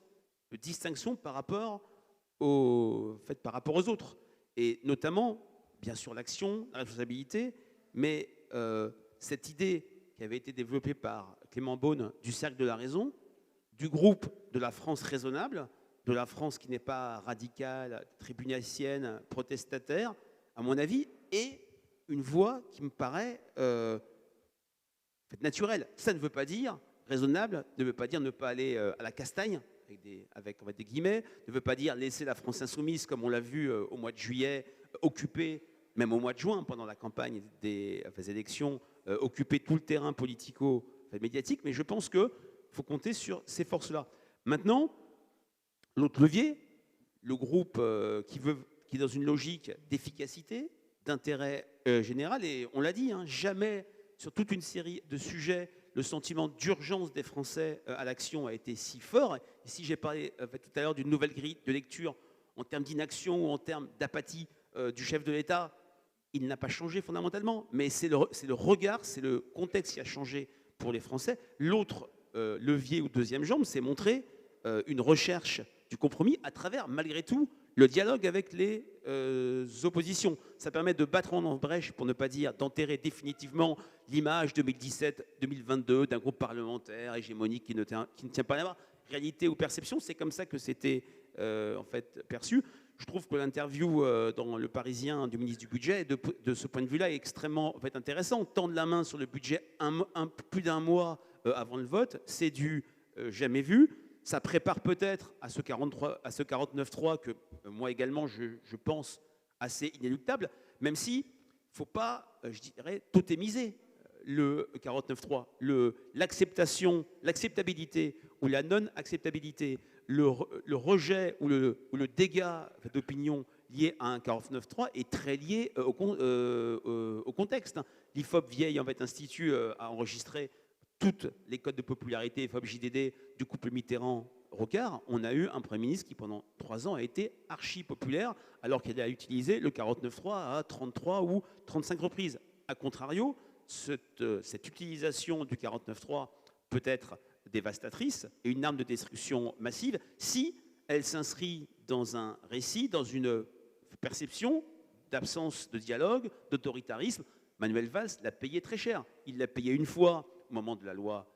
par rapport aux autres, et notamment, bien sûr, l'action, la responsabilité, mais cette idée qui avait été développée par Clément Beaune du cercle de la raison, du groupe de la France raisonnable, de la France qui n'est pas radicale, tribunatienne, protestataire, à mon avis, est une voie qui me paraît naturelle. Ça ne veut pas dire, raisonnable, ne veut pas dire ne pas aller à la castagne, avec on va dire des guillemets, ne veut pas dire laisser la France insoumise, comme on l'a vu au mois de juillet, occuper, même au mois de juin, pendant la campagne des élections, occuper tout le terrain politico-médiatique, mais je pense qu'il faut compter sur ces forces-là. Maintenant, l'autre levier, le groupe qui est dans une logique d'efficacité, d'intérêt général, et on l'a dit, jamais sur toute une série de sujets, le sentiment d'urgence des Français à l'action a été si fort. Ici, j'ai parlé tout à l'heure d'une nouvelle grille de lecture en termes d'inaction ou en termes d'apathie du chef de l'État. Il n'a pas changé fondamentalement, mais c'est le regard, c'est le contexte qui a changé pour les Français. L'autre levier ou deuxième jambe, c'est montrer une recherche du compromis à travers, malgré tout, le dialogue avec les oppositions. Ça permet de battre en brèche, pour ne pas dire d'enterrer définitivement l'image 2017-2022 d'un groupe parlementaire hégémonique qui ne tient pas la barre. Réalité ou perception, c'est comme ça que c'était en fait perçu. Je trouve que l'interview dans Le Parisien du ministre du Budget, de ce point de vue-là, est extrêmement en fait, intéressant. Tendre la main sur le budget plus d'un mois avant le vote, c'est du jamais vu. Ça prépare peut-être à ce 49.3 que moi également je pense assez inéluctable, même si il ne faut pas, je dirais, totémiser le 49.3. L'acceptabilité ou la non-acceptabilité, le rejet ou le dégât d'opinion lié à un 49.3 est très lié au contexte. L'IFOP Vieille en fait, Institut a enregistré toutes les codes de popularité FOP-JDD du couple Mitterrand-Rocard. On a eu un Premier ministre qui, pendant 3 ans, a été archi-populaire, alors qu'il a utilisé le 49.3 à 33 ou 35 reprises. A contrario, cette utilisation du 49.3 peut être dévastatrice et une arme de destruction massive si elle s'inscrit dans un récit, dans une perception d'absence de dialogue, d'autoritarisme. Manuel Valls l'a payé très cher. Il l'a payé une fois au moment de la loi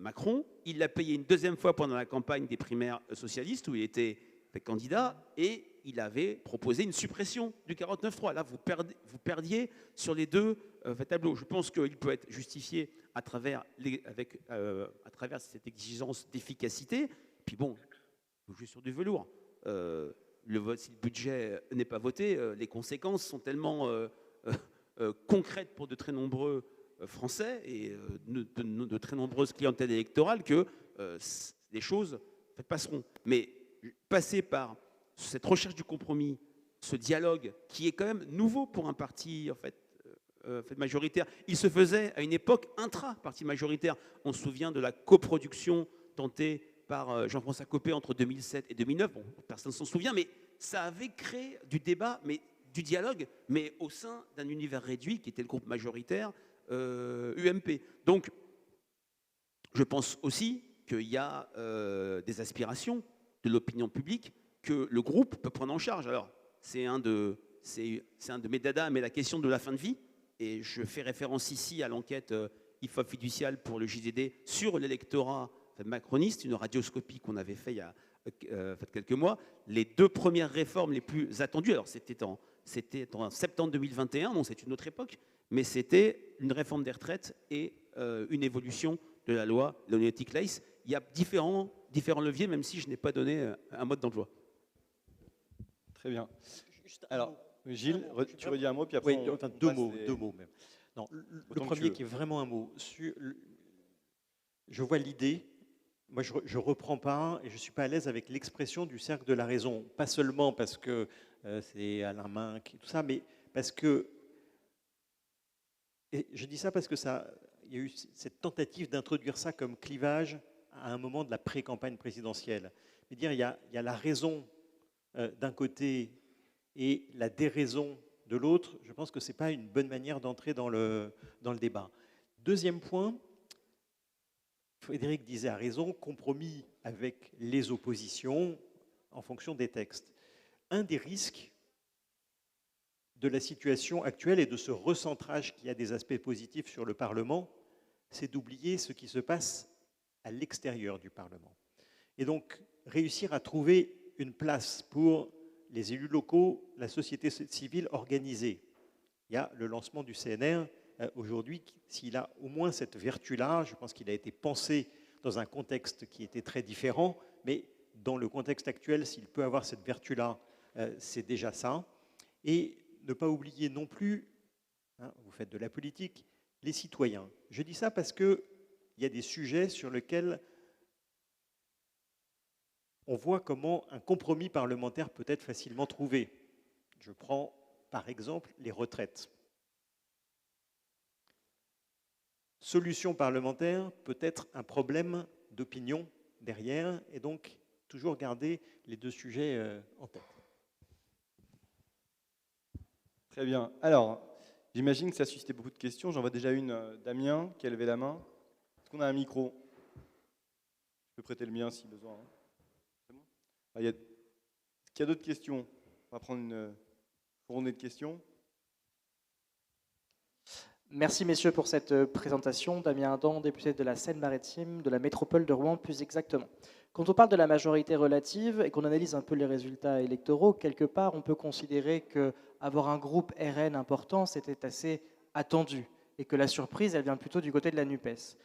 Macron. Il l'a payé une deuxième fois pendant la campagne des primaires socialistes où il était candidat et il avait proposé une suppression du 49.3. Là, vous perdiez sur les deux tableaux. Je pense qu'il peut être justifié à travers cette exigence d'efficacité. Puis bon, vous jouez sur du velours. Si le budget n'est pas voté, les conséquences sont tellement concrètes pour de très nombreux Français et de très nombreuses clientèles électorales que les choses passeront. Mais passer par cette recherche du compromis, ce dialogue qui est quand même nouveau pour un parti en fait majoritaire. Il se faisait à une époque intra-parti majoritaire. On se souvient de la coproduction tentée par Jean-François Copé entre 2007 et 2009. Bon, personne ne s'en souvient, mais ça avait créé du débat, mais du dialogue, mais au sein d'un univers réduit qui était le groupe majoritaire UMP. Donc, je pense aussi qu'il y a des aspirations de l'opinion publique que le groupe peut prendre en charge. Alors, c'est un de mes dadas, mais la question de la fin de vie, et je fais référence ici à l'enquête IFOP fiduciale pour le JDD sur l'électorat macroniste, une radioscopie qu'on avait fait il y a quelques mois. Les 2 premières réformes les plus attendues, alors c'était en septembre 2021, bon, c'est une autre époque, mais c'était une réforme des retraites et une évolution de la loi Leonetti-Claeys. Il y a différents leviers, même si je n'ai pas donné un mode d'emploi. Très bien. Alors, Gilles, tu redis un mot, puis après Oui, enfin, on deux passe deux mots même. Non, le Autant que tu premier veux. qui est vraiment un mot. Je vois l'idée. Moi, je ne reprends pas et je ne suis pas à l'aise avec l'expression du cercle de la raison. Pas seulement parce que c'est Alain Minck et tout ça, mais parce que. Et je dis ça parce que il y a eu cette tentative d'introduire ça comme clivage à un moment de la pré-campagne présidentielle. Mais dire il y a la raison d'un côté et la déraison de l'autre, je pense que ce n'est pas une bonne manière d'entrer dans le débat. Deuxième point, Frédéric disait à raison, compromis avec les oppositions en fonction des textes. Un des risques de la situation actuelle et de ce recentrage qui a des aspects positifs sur le Parlement, c'est d'oublier ce qui se passe à l'extérieur du Parlement. Et donc, réussir à trouver une place pour les élus locaux, la société civile organisée. Il y a le lancement du CNR aujourd'hui, s'il a au moins cette vertu-là, je pense qu'il a été pensé dans un contexte qui était très différent, mais dans le contexte actuel, s'il peut avoir cette vertu-là, c'est déjà ça. Et ne pas oublier non plus, vous faites de la politique, les citoyens. Je dis ça parce qu'il y a des sujets sur lesquels on voit comment un compromis parlementaire peut être facilement trouvé. Je prends par exemple les retraites. Solution parlementaire peut être un problème d'opinion derrière, et donc toujours garder les deux sujets en tête. Très bien. Alors, j'imagine que ça a suscité beaucoup de questions. J'en vois déjà une, Damien, qui a levé la main. Est-ce qu'on a un micro? Je peux prêter le mien si besoin. Hein. C'est bon? Est-ce qu'il y a d'autres questions? On va prendre une fournée de questions. Merci messieurs pour cette présentation. Damien Adam, député de la Seine-Maritime, de la métropole de Rouen plus exactement. Quand on parle de la majorité relative et qu'on analyse un peu les résultats électoraux, quelque part on peut considérer qu'avoir un groupe RN important c'était assez attendu et que la surprise elle vient plutôt du côté de la NUPES.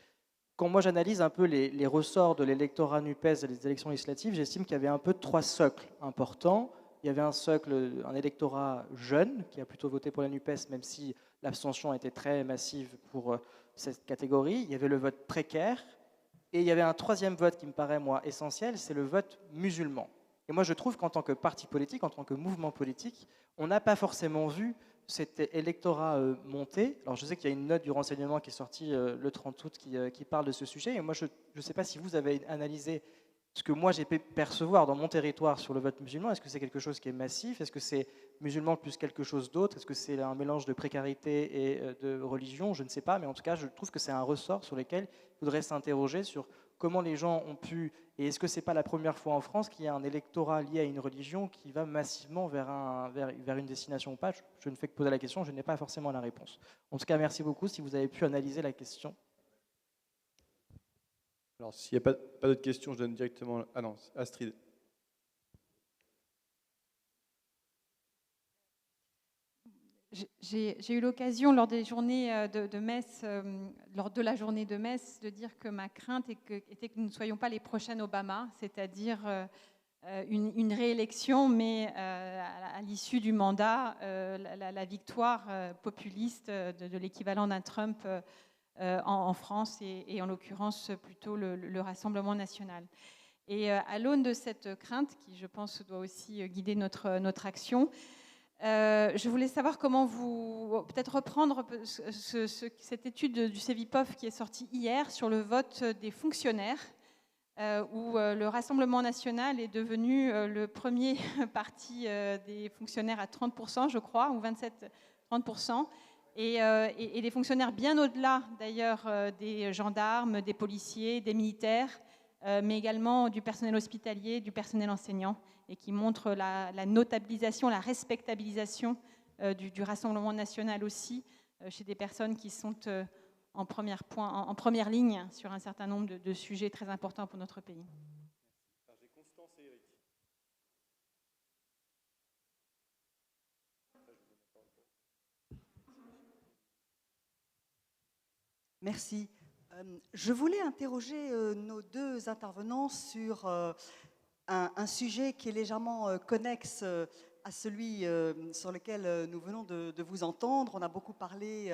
Quand moi j'analyse un peu les ressorts de l'électorat NUPES des élections législatives, j'estime qu'il y avait un peu trois socles importants. Il y avait un socle, un électorat jeune qui a plutôt voté pour la NUPES, même si l'abstention était très massive pour cette catégorie. Il y avait le vote précaire. Et il y avait un troisième vote qui me paraît, moi, essentiel, c'est le vote musulman. Et moi, je trouve qu'en tant que parti politique, en tant que mouvement politique, on n'a pas forcément vu cet électorat monter. Alors, je sais qu'il y a une note du renseignement qui est sortie le 30 août qui parle de ce sujet. Et moi, je ne sais pas si vous avez analysé ce que moi j'ai pu percevoir dans mon territoire sur le vote musulman. Est-ce que c'est quelque chose qui est massif? Est-ce que c'est musulman plus quelque chose d'autre? Est-ce que c'est un mélange de précarité et de religion? Je ne sais pas, mais en tout cas, je trouve que c'est un ressort sur lequel il faudrait s'interroger sur comment les gens ont pu, et est-ce que ce n'est pas la première fois en France qu'il y a un électorat lié à une religion qui va massivement vers une destination ou pas? Je ne fais que poser la question, je n'ai pas forcément la réponse. En tout cas, merci beaucoup si vous avez pu analyser la question. Alors, s'il n'y a pas d'autres questions, je donne directement... Ah non, Astrid. J'ai eu l'occasion lors des journées de messe, lors de la journée de messe, de dire que ma crainte était que nous ne soyons pas les prochaines Obama, c'est-à-dire une réélection, mais à l'issue du mandat, la victoire populiste de l'équivalent d'un Trump en France et en l'occurrence plutôt le Rassemblement national. Et à l'aune de cette crainte, qui je pense doit aussi guider notre action, je voulais savoir comment vous, peut-être reprendre cette étude du CEVIPOF qui est sortie hier sur le vote des fonctionnaires, où le Rassemblement national est devenu le premier parti des fonctionnaires à 30%, je crois, ou 27-30%, et des fonctionnaires bien au-delà d'ailleurs des gendarmes, des policiers, des militaires, mais également du personnel hospitalier, du personnel enseignant, et qui montre la notabilisation, la respectabilisation du Rassemblement national aussi, chez des personnes qui sont en première ligne sur un certain nombre de sujets très importants pour notre pays. Constance et Eric. Merci. Je voulais interroger nos deux intervenants sur un sujet qui est légèrement connexe à celui sur lequel nous venons de vous entendre. On a beaucoup parlé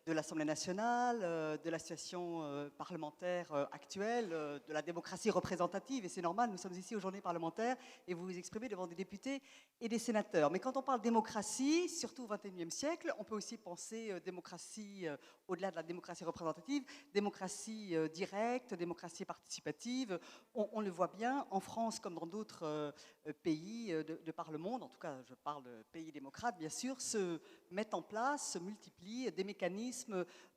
de l'Assemblée nationale, de la situation parlementaire actuelle, de la démocratie représentative, et c'est normal, nous sommes ici aux journées parlementaires, et vous vous exprimez devant des députés et des sénateurs. Mais quand on parle démocratie, surtout au XXIe siècle, on peut aussi penser démocratie au-delà de la démocratie représentative, démocratie directe, démocratie participative. On le voit bien, en France comme dans d'autres pays de par le monde, en tout cas je parle de pays démocrates bien sûr, se mettent en place, se multiplient des mécanismes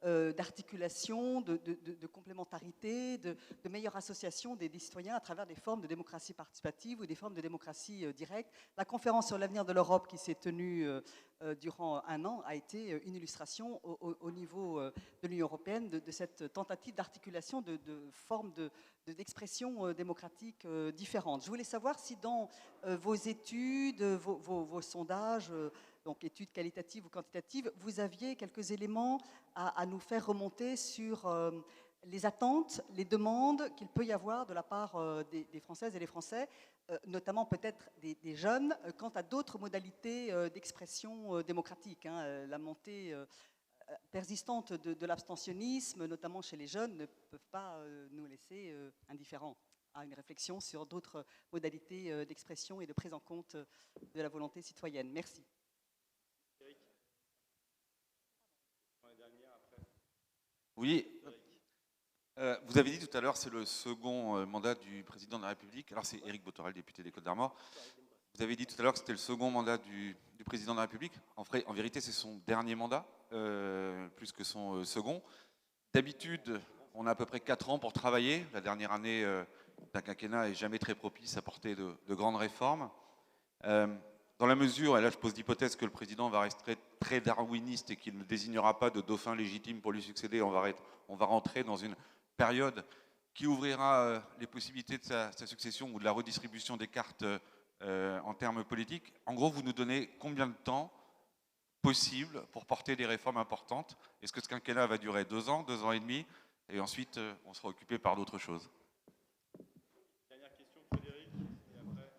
d'articulation, de complémentarité, de meilleure association des citoyens à travers des formes de démocratie participative ou des formes de démocratie directe. La conférence sur l'avenir de l'Europe qui s'est tenue durant un an a été une illustration au niveau de l'Union européenne de cette tentative d'articulation de formes d'expression démocratique différentes. Je voulais savoir si dans vos études, vos sondages, donc études qualitatives ou quantitatives, vous aviez quelques éléments à nous faire remonter sur les attentes, les demandes qu'il peut y avoir de la part des Françaises et des Français, notamment peut-être des jeunes, quant à d'autres modalités d'expression démocratique. La montée persistante de l'abstentionnisme, notamment chez les jeunes, ne peuvent pas nous laisser indifférents à une réflexion sur d'autres modalités d'expression et de prise en compte de la volonté citoyenne. Merci. Oui, vous avez dit tout à l'heure, c'est le second mandat du président de la République. Alors c'est Éric Bothorel, député des Côtes-d'Armor. Vous avez dit tout à l'heure que c'était le second mandat du président de la République. En vérité, c'est son dernier mandat, plus que son second. D'habitude, on a à peu près 4 ans pour travailler. La dernière année d'un quinquennat n'est jamais très propice à porter de grandes réformes. Dans la mesure, et là je pose l'hypothèse que le président va rester très darwiniste et qu'il ne désignera pas de dauphin légitime pour lui succéder, on va rentrer dans une période qui ouvrira les possibilités de sa succession ou de la redistribution des cartes en termes politiques. En gros, vous nous donnez combien de temps possible pour porter des réformes importantes? Est-ce que ce quinquennat va durer 2 ans, 2 ans et demi, et ensuite on sera occupé par d'autres choses? Dernière question, Frédéric, et après...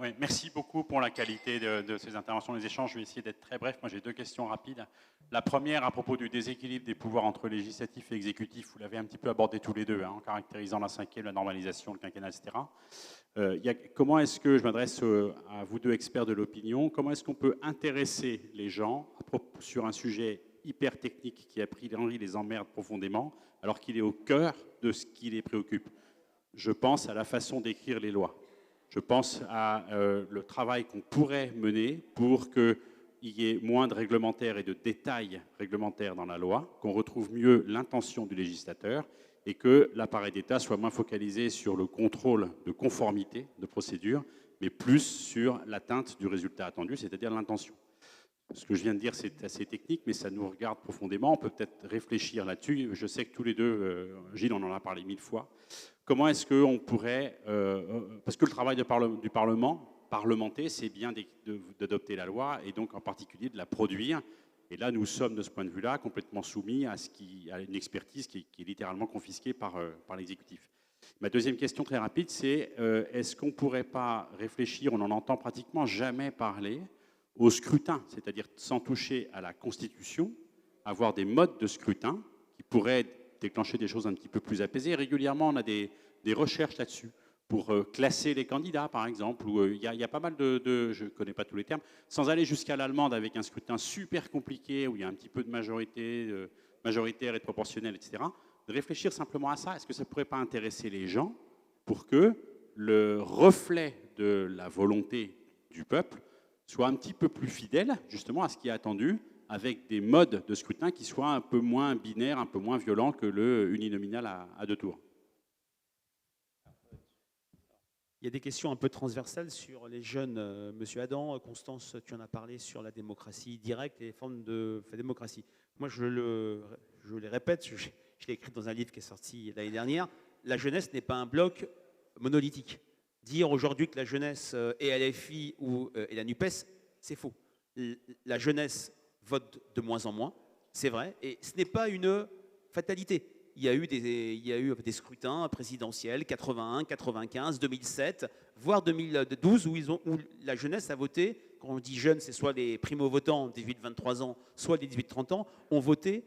Oui, merci beaucoup pour la qualité de ces interventions, les échanges. Je vais essayer d'être très bref. Moi, j'ai 2 questions rapides. La première, à propos du déséquilibre des pouvoirs entre législatif et exécutif, vous l'avez un petit peu abordé tous les deux, en caractérisant la 5e, la normalisation, le quinquennat, etc. Comment est-ce que, je m'adresse à vous 2 experts de l'opinion, comment est-ce qu'on peut intéresser les gens sur un sujet hyper technique qui a priori les emmerde profondément, alors qu'il est au cœur de ce qui les préoccupe? Je pense à la façon d'écrire les lois. Je pense à le travail qu'on pourrait mener pour qu'il y ait moins de réglementaires et de détails réglementaires dans la loi, qu'on retrouve mieux l'intention du législateur et que l'appareil d'État soit moins focalisé sur le contrôle de conformité de procédure, mais plus sur l'atteinte du résultat attendu, c'est-à-dire l'intention. Ce que je viens de dire, c'est assez technique, mais ça nous regarde profondément. On peut peut-être réfléchir là-dessus. Je sais que tous les deux, Gilles, on en a parlé 1000 fois. Comment est-ce qu'on pourrait... parce que le travail du Parlement, parlementer, c'est bien d'adopter la loi et donc en particulier de la produire. Et là, nous sommes de ce point de vue-là complètement soumis à une expertise qui est littéralement confisquée par l'exécutif. Ma deuxième question très rapide, c'est est-ce qu'on ne pourrait pas réfléchir, on n'en entend pratiquement jamais parler, au scrutin, c'est-à-dire sans toucher à la Constitution, avoir des modes de scrutin qui pourraient déclencher des choses un petit peu plus apaisées. Régulièrement, on a des recherches là-dessus pour classer les candidats, par exemple, où il y a pas mal je ne connais pas tous les termes, sans aller jusqu'à l'allemande avec un scrutin super compliqué, où il y a un petit peu de majoritaire et de proportionnel, etc. De réfléchir simplement à ça. Est-ce que ça ne pourrait pas intéresser les gens pour que le reflet de la volonté du peuple soit un petit peu plus fidèle, justement, à ce qui est attendu, avec des modes de scrutin qui soient un peu moins binaires, un peu moins violents que le uninominal à 2 tours? Il y a des questions un peu transversales sur les jeunes. Monsieur Adam, Constance, tu en as parlé sur la démocratie directe et les formes de démocratie. Moi, je les répète, je l'ai écrit dans un livre qui est sorti l'année dernière, la jeunesse n'est pas un bloc monolithique. Dire aujourd'hui que la jeunesse est LFI ou est la NUPES, c'est faux. La jeunesse vote de moins en moins. c'est vrai, et ce n'est pas une fatalité. Il y a eu des scrutins présidentiels, 81, 95, 2007, voire 2012, où la jeunesse a voté. Quand on dit jeune, c'est soit les primo-votants, 18-23 ans, soit les 18-30 ans, ont voté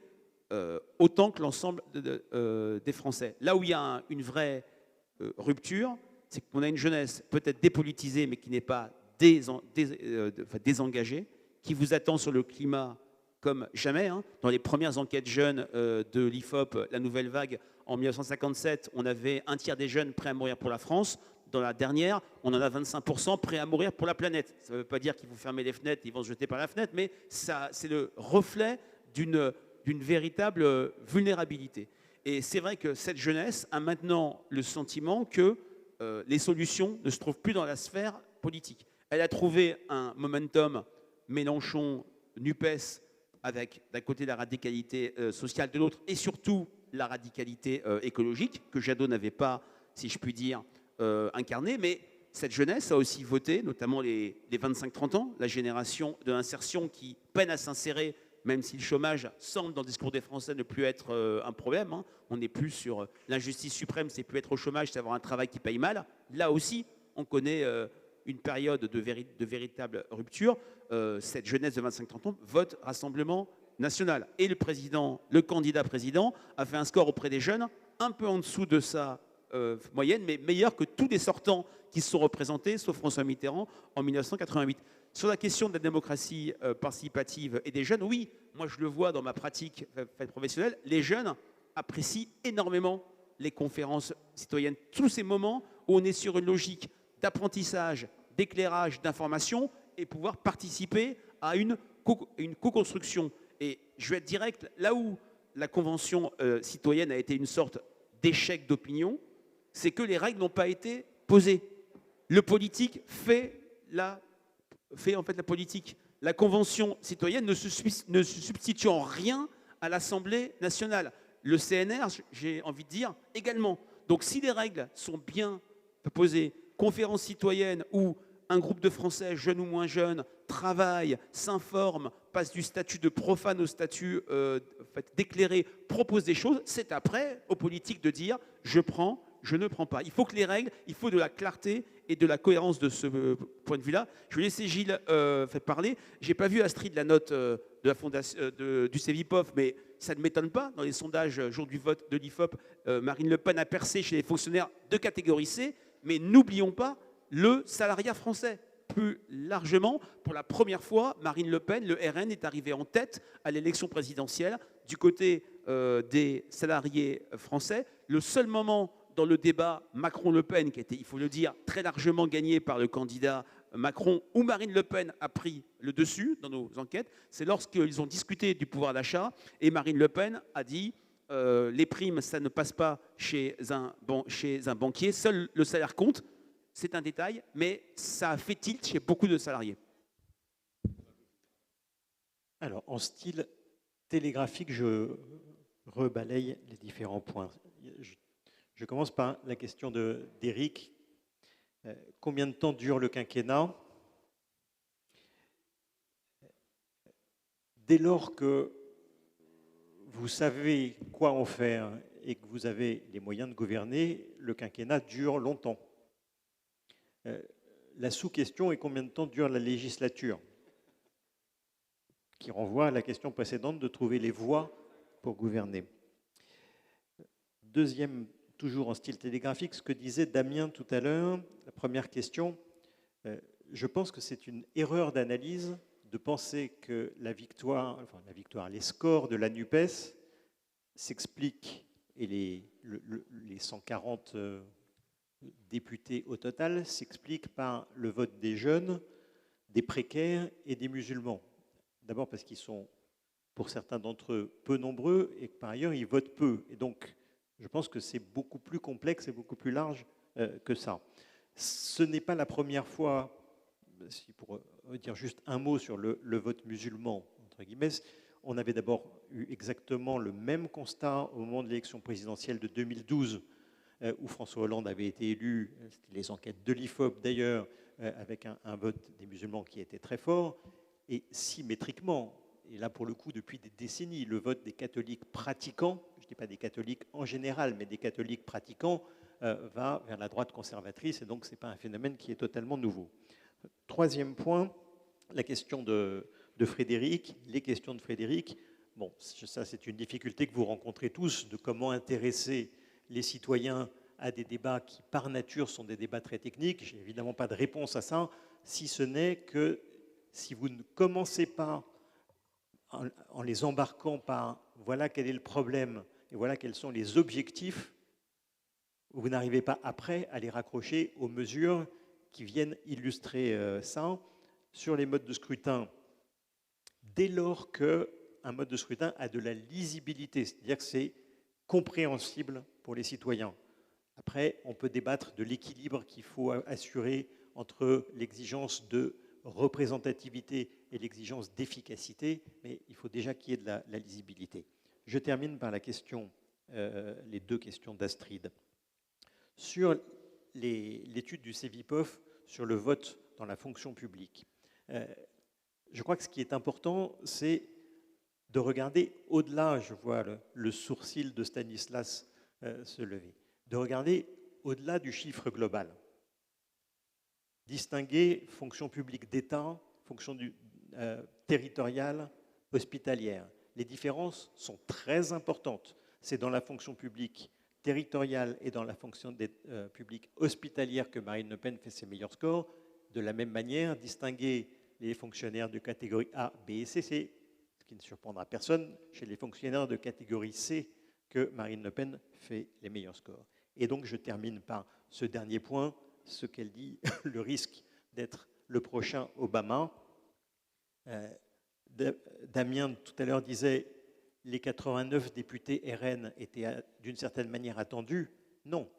autant que l'ensemble des Français. Là où il y a une vraie rupture, c'est qu'on a une jeunesse peut-être dépolitisée, mais qui n'est pas désengagée, qui vous attend sur le climat comme jamais. Dans les premières enquêtes jeunes de l'IFOP, la nouvelle vague, en 1957, on avait un tiers des jeunes prêts à mourir pour la France. Dans la dernière, on en a 25% prêts à mourir pour la planète. Ça ne veut pas dire qu'il faut fermer les fenêtres, ils vont se jeter par la fenêtre, mais c'est le reflet d'une véritable vulnérabilité. Et c'est vrai que cette jeunesse a maintenant le sentiment que les solutions ne se trouvent plus dans la sphère politique. Elle a trouvé un momentum Mélenchon, NUPES, avec d'un côté la radicalité sociale, de l'autre, et surtout la radicalité écologique, que Jadot n'avait pas, si je puis dire, incarné. Mais cette jeunesse a aussi voté, notamment les 25-30 ans, la génération de l'insertion qui peine à s'insérer, même si le chômage semble, dans le discours des Français, ne plus être un problème. On n'est plus sur l'injustice suprême, c'est plus être au chômage, c'est avoir un travail qui paye mal. Là aussi, on connaît une période de véritable rupture. Cette jeunesse de 25-30 ans vote Rassemblement national. Et le candidat président, a fait un score auprès des jeunes un peu en dessous de sa moyenne, mais meilleur que tous les sortants qui se sont représentés, sauf François Mitterrand, en 1988. Sur la question de la démocratie participative et des jeunes, oui, moi je le vois dans ma pratique professionnelle, les jeunes apprécient énormément les conférences citoyennes. Tous ces moments où on est sur une logique d'apprentissage, d'éclairage, d'information, et pouvoir participer à une co-construction. Et je vais être direct, là où la Convention citoyenne a été une sorte d'échec d'opinion, c'est que les règles n'ont pas été posées. Le politique fait en fait la politique. La Convention citoyenne ne se substitue en rien à l'Assemblée nationale. Le CNR, j'ai envie de dire, également. Donc si les règles sont bien posées, conférence citoyenne où un groupe de Français, jeunes ou moins jeunes, travaille, s'informe, passe du statut de profane au statut d'éclairé, propose des choses, c'est après aux politiques de dire « je prends », je ne prends pas. Il faut que les règles, il faut de la clarté et de la cohérence de ce point de vue-là. Je vais laisser Gilles parler. Je n'ai pas vu, Astrid, la note de la fondation, du CEVIPOF, mais ça ne m'étonne pas. Dans les sondages jour du vote de l'IFOP, Marine Le Pen a percé chez les fonctionnaires de catégorie C, mais n'oublions pas le salariat français. Plus largement, pour la première fois, Marine Le Pen, le RN, est arrivé en tête à l'élection présidentielle du côté des salariés français. Le seul moment dans le débat Macron-Le Pen, qui était, il faut le dire, très largement gagné par le candidat Macron, où Marine Le Pen a pris le dessus dans nos enquêtes, c'est lorsqu'ils ont discuté du pouvoir d'achat et Marine Le Pen a dit les primes, ça ne passe pas chez un banquier, seul le salaire compte. C'est un détail, mais ça a fait tilt chez beaucoup de salariés. Alors, en style télégraphique, je rebalaye les différents points. Je commence par la question d'Éric. Combien de temps dure le quinquennat? Dès lors que vous savez quoi en faire et que vous avez les moyens de gouverner, le quinquennat dure longtemps. La sous-question est combien de temps dure la législature, qui renvoie à la question précédente de trouver les voies pour gouverner. Deuxième, toujours en style télégraphique, ce que disait Damien tout à l'heure, la première question, je pense que c'est une erreur d'analyse de penser que les scores de la NUPES s'expliquent, et les 140 députés au total s'expliquent par le vote des jeunes, des précaires et des musulmans. D'abord parce qu'ils sont, pour certains d'entre eux, peu nombreux et que par ailleurs, ils votent peu. Et donc, je pense que c'est beaucoup plus complexe et beaucoup plus large que ça. Ce n'est pas la première fois, pour dire juste un mot sur le vote musulman, entre guillemets, on avait d'abord eu exactement le même constat au moment de l'élection présidentielle de 2012, où François Hollande avait été élu, c'était les enquêtes de l'IFOP d'ailleurs, avec un vote des musulmans qui était très fort, et symétriquement, et là pour le coup depuis des décennies, le vote des catholiques pratiquants, je ne dis pas des catholiques en général, mais des catholiques pratiquants, va vers la droite conservatrice, et donc ce n'est pas un phénomène qui est totalement nouveau. Troisième point, la question de Frédéric, les questions de Frédéric. Bon, ça c'est une difficulté que vous rencontrez tous, de comment intéresser les citoyens à des débats qui par nature sont des débats très techniques. Je n'ai évidemment pas de réponse à ça, si ce n'est que si vous ne commencez pas en les embarquant par voilà quel est le problème et voilà quels sont les objectifs, vous n'arrivez pas après à les raccrocher aux mesures qui viennent illustrer ça. Sur les modes de scrutin, dès lors qu'un mode de scrutin a de la lisibilité, c'est-à-dire que c'est compréhensible pour les citoyens. Après, on peut débattre de l'équilibre qu'il faut assurer entre l'exigence de représentativité et l'exigence d'efficacité, mais il faut déjà qu'il y ait de la lisibilité. Je termine par la question, les deux questions d'Astrid. Sur l'étude du CEVIPOF sur le vote dans la fonction publique, je crois que ce qui est important, c'est de regarder au-delà, je vois le sourcil de Stanislas se lever, de regarder au-delà du chiffre global. Distinguer fonction publique d'État, fonction territoriale, hospitalière. Les différences sont très importantes. C'est dans la fonction publique territoriale et dans la fonction publique hospitalière que Marine Le Pen fait ses meilleurs scores. De la même manière, distinguer les fonctionnaires de catégorie A, B et C, c'est ce qui ne surprendra personne chez les fonctionnaires de catégorie C que Marine Le Pen fait les meilleurs scores. Et donc je termine par ce dernier point, ce qu'elle dit, le risque d'être le prochain Obama. Damien tout à l'heure disait les 89 députés RN étaient d'une certaine manière attendus. Non,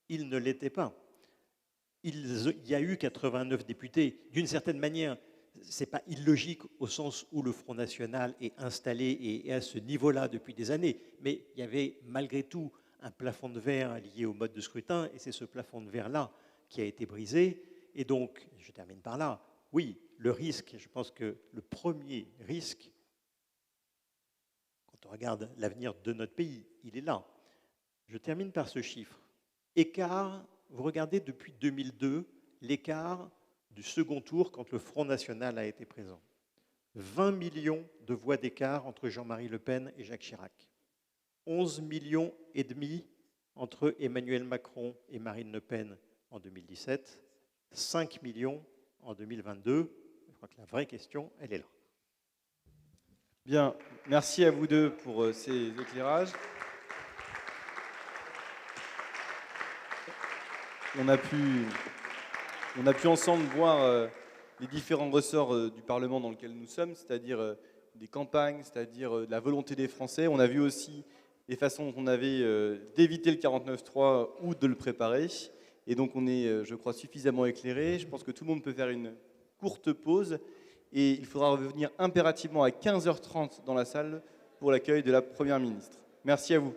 ils ne l'étaient pas. Il y a eu 89 députés. D'une certaine manière, ce n'est pas illogique au sens où le Front National est installé et est à ce niveau-là depuis des années, mais il y avait malgré tout un plafond de verre lié au mode de scrutin, et c'est ce plafond de verre-là qui a été brisé. Et donc, je termine par là, oui, le risque, je pense que le premier risque, quand on regarde l'avenir de notre pays, il est là. Je termine par ce chiffre. Écart, vous regardez depuis 2002, l'écart du second tour quand le Front National a été présent. 20 millions de voix d'écart entre Jean-Marie Le Pen et Jacques Chirac. 11 millions et demi entre Emmanuel Macron et Marine Le Pen en 2017. 5 millions en 2022. Je crois que la vraie question, elle est là. Bien, merci à vous deux pour ces éclairages. On a pu ensemble voir les différents ressorts du Parlement dans lequel nous sommes, c'est-à-dire des campagnes, c'est-à-dire de la volonté des Français. On a vu aussi les façons dont on avait d'éviter le 49-3 ou de le préparer. Et donc on est, je crois, suffisamment éclairé. Je pense que tout le monde peut faire une courte pause. Et il faudra revenir impérativement à 15h30 dans la salle pour l'accueil de la Première ministre. Merci à vous.